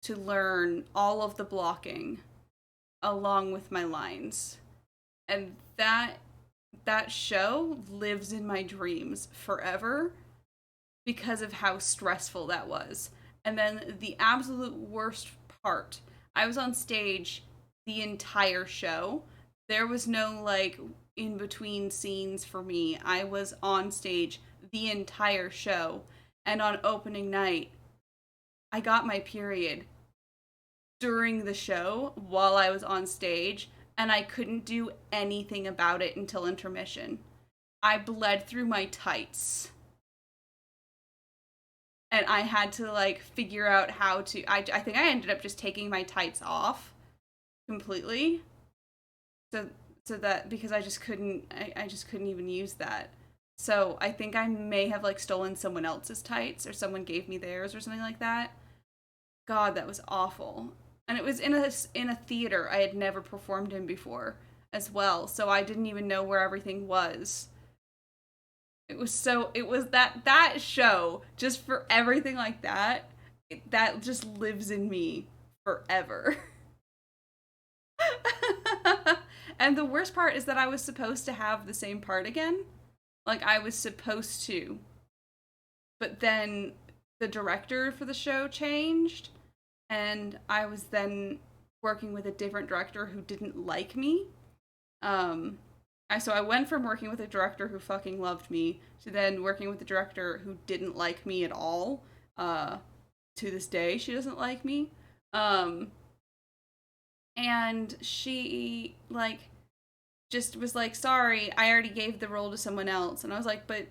to learn all of the blocking along with my lines. And that show lives in my dreams forever because of how stressful that was. And then the absolute worst part, I was on stage the entire show. There was no in between scenes for me. I was on stage the entire show. And on opening night, I got my period during the show while I was on stage, and I couldn't do anything about it until intermission. I bled through my tights. And I had to figure out how to. I think I ended up just taking my tights off completely. So that, because I just couldn't even use that. So I think I may have stolen someone else's tights, or someone gave me theirs or something like that. God, that was awful. And it was in a theater I had never performed in before as well, so I didn't even know where everything was. It was that show, just for everything like that, that just lives in me forever. And the worst part is that I was supposed to have the same part again. I was supposed to. But then the director for the show changed, and I was then working with a different director who didn't like me. So I went from working with a director who fucking loved me to then working with a director who didn't like me at all. To this day, she doesn't like me. And she, just was sorry, I already gave the role to someone else. And I was like, but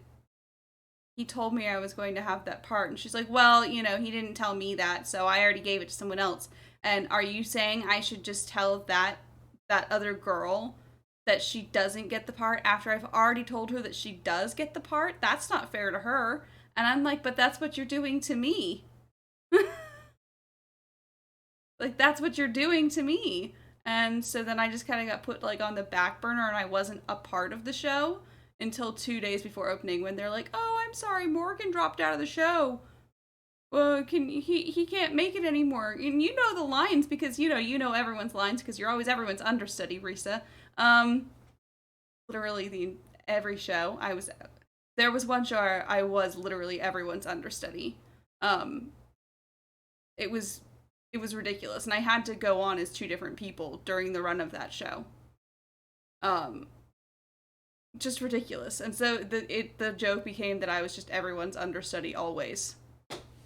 he told me I was going to have that part. And she's like, well, he didn't tell me that, so I already gave it to someone else. And are you saying I should just tell that other girl that she doesn't get the part after I've already told her that she does get the part? That's not fair to her. And I'm like, but that's what you're doing to me. That's what you're doing to me. And so then I just kind of got put on the back burner, and I wasn't a part of the show until 2 days before opening, when they're like, oh, I'm sorry, Morgan dropped out of the show. Well, he can't make it anymore. And you know the lines because you know everyone's lines because you're always everyone's understudy, Rissa. Literally every show. There was one show where I was literally everyone's understudy. It was ridiculous, and I had to go on as two different people during the run of that show. Just ridiculous. And so the joke became that I was just everyone's understudy always.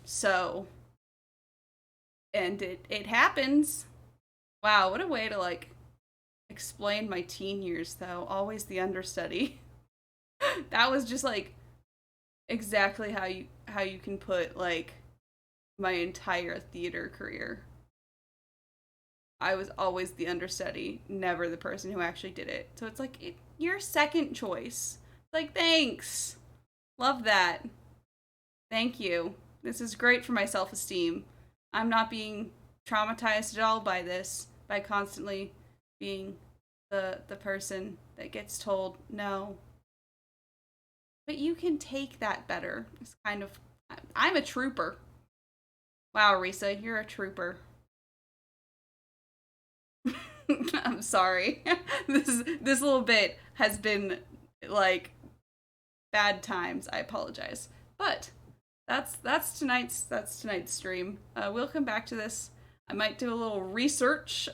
So, and it happens. Wow, what a way to, like, explain my teen years, though. Always the understudy. That was just, like, exactly how you can put, like, my entire theater career. I was always the understudy, never the person who actually did it. So it's like, your second choice. Like, thanks. Love that. Thank you. This is great for my self-esteem. I'm not being traumatized at all by this, by constantly being the person that gets told no. But you can take that better. It's kind of, I'm a trooper. Wow, Rissa, you're a trooper. I'm sorry. This little bit has been, like, bad times. I apologize. But that's tonight's stream. We'll come back to this. I might do a little research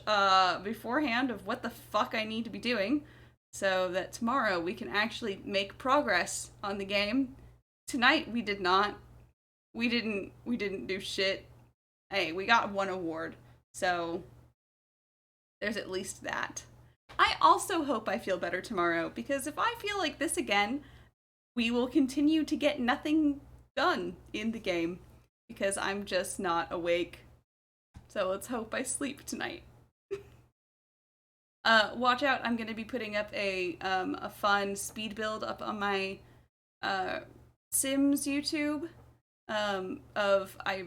beforehand of what the fuck I need to be doing, so that tomorrow we can actually make progress on the game. Tonight we did not. We didn't do shit. Hey, we got one award, so there's at least that. I also hope I feel better tomorrow, because if I feel like this again, we will continue to get nothing done in the game, because I'm just not awake. So let's hope I sleep tonight. Watch out, I'm gonna be putting up a fun speed build up on my Sims YouTube. I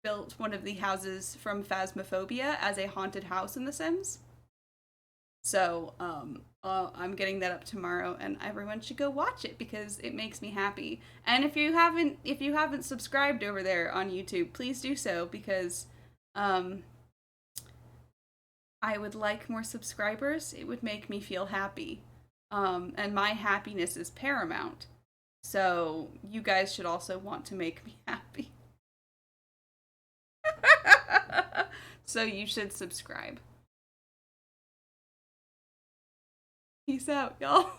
built one of the houses from Phasmophobia as a haunted house in The Sims. So, I'm getting that up tomorrow, and everyone should go watch it because it makes me happy. And if you haven't subscribed over there on YouTube, please do so, because I would like more subscribers. It would make me feel happy. And my happiness is paramount. So you guys should also want to make me happy. So you should subscribe. Peace out, y'all.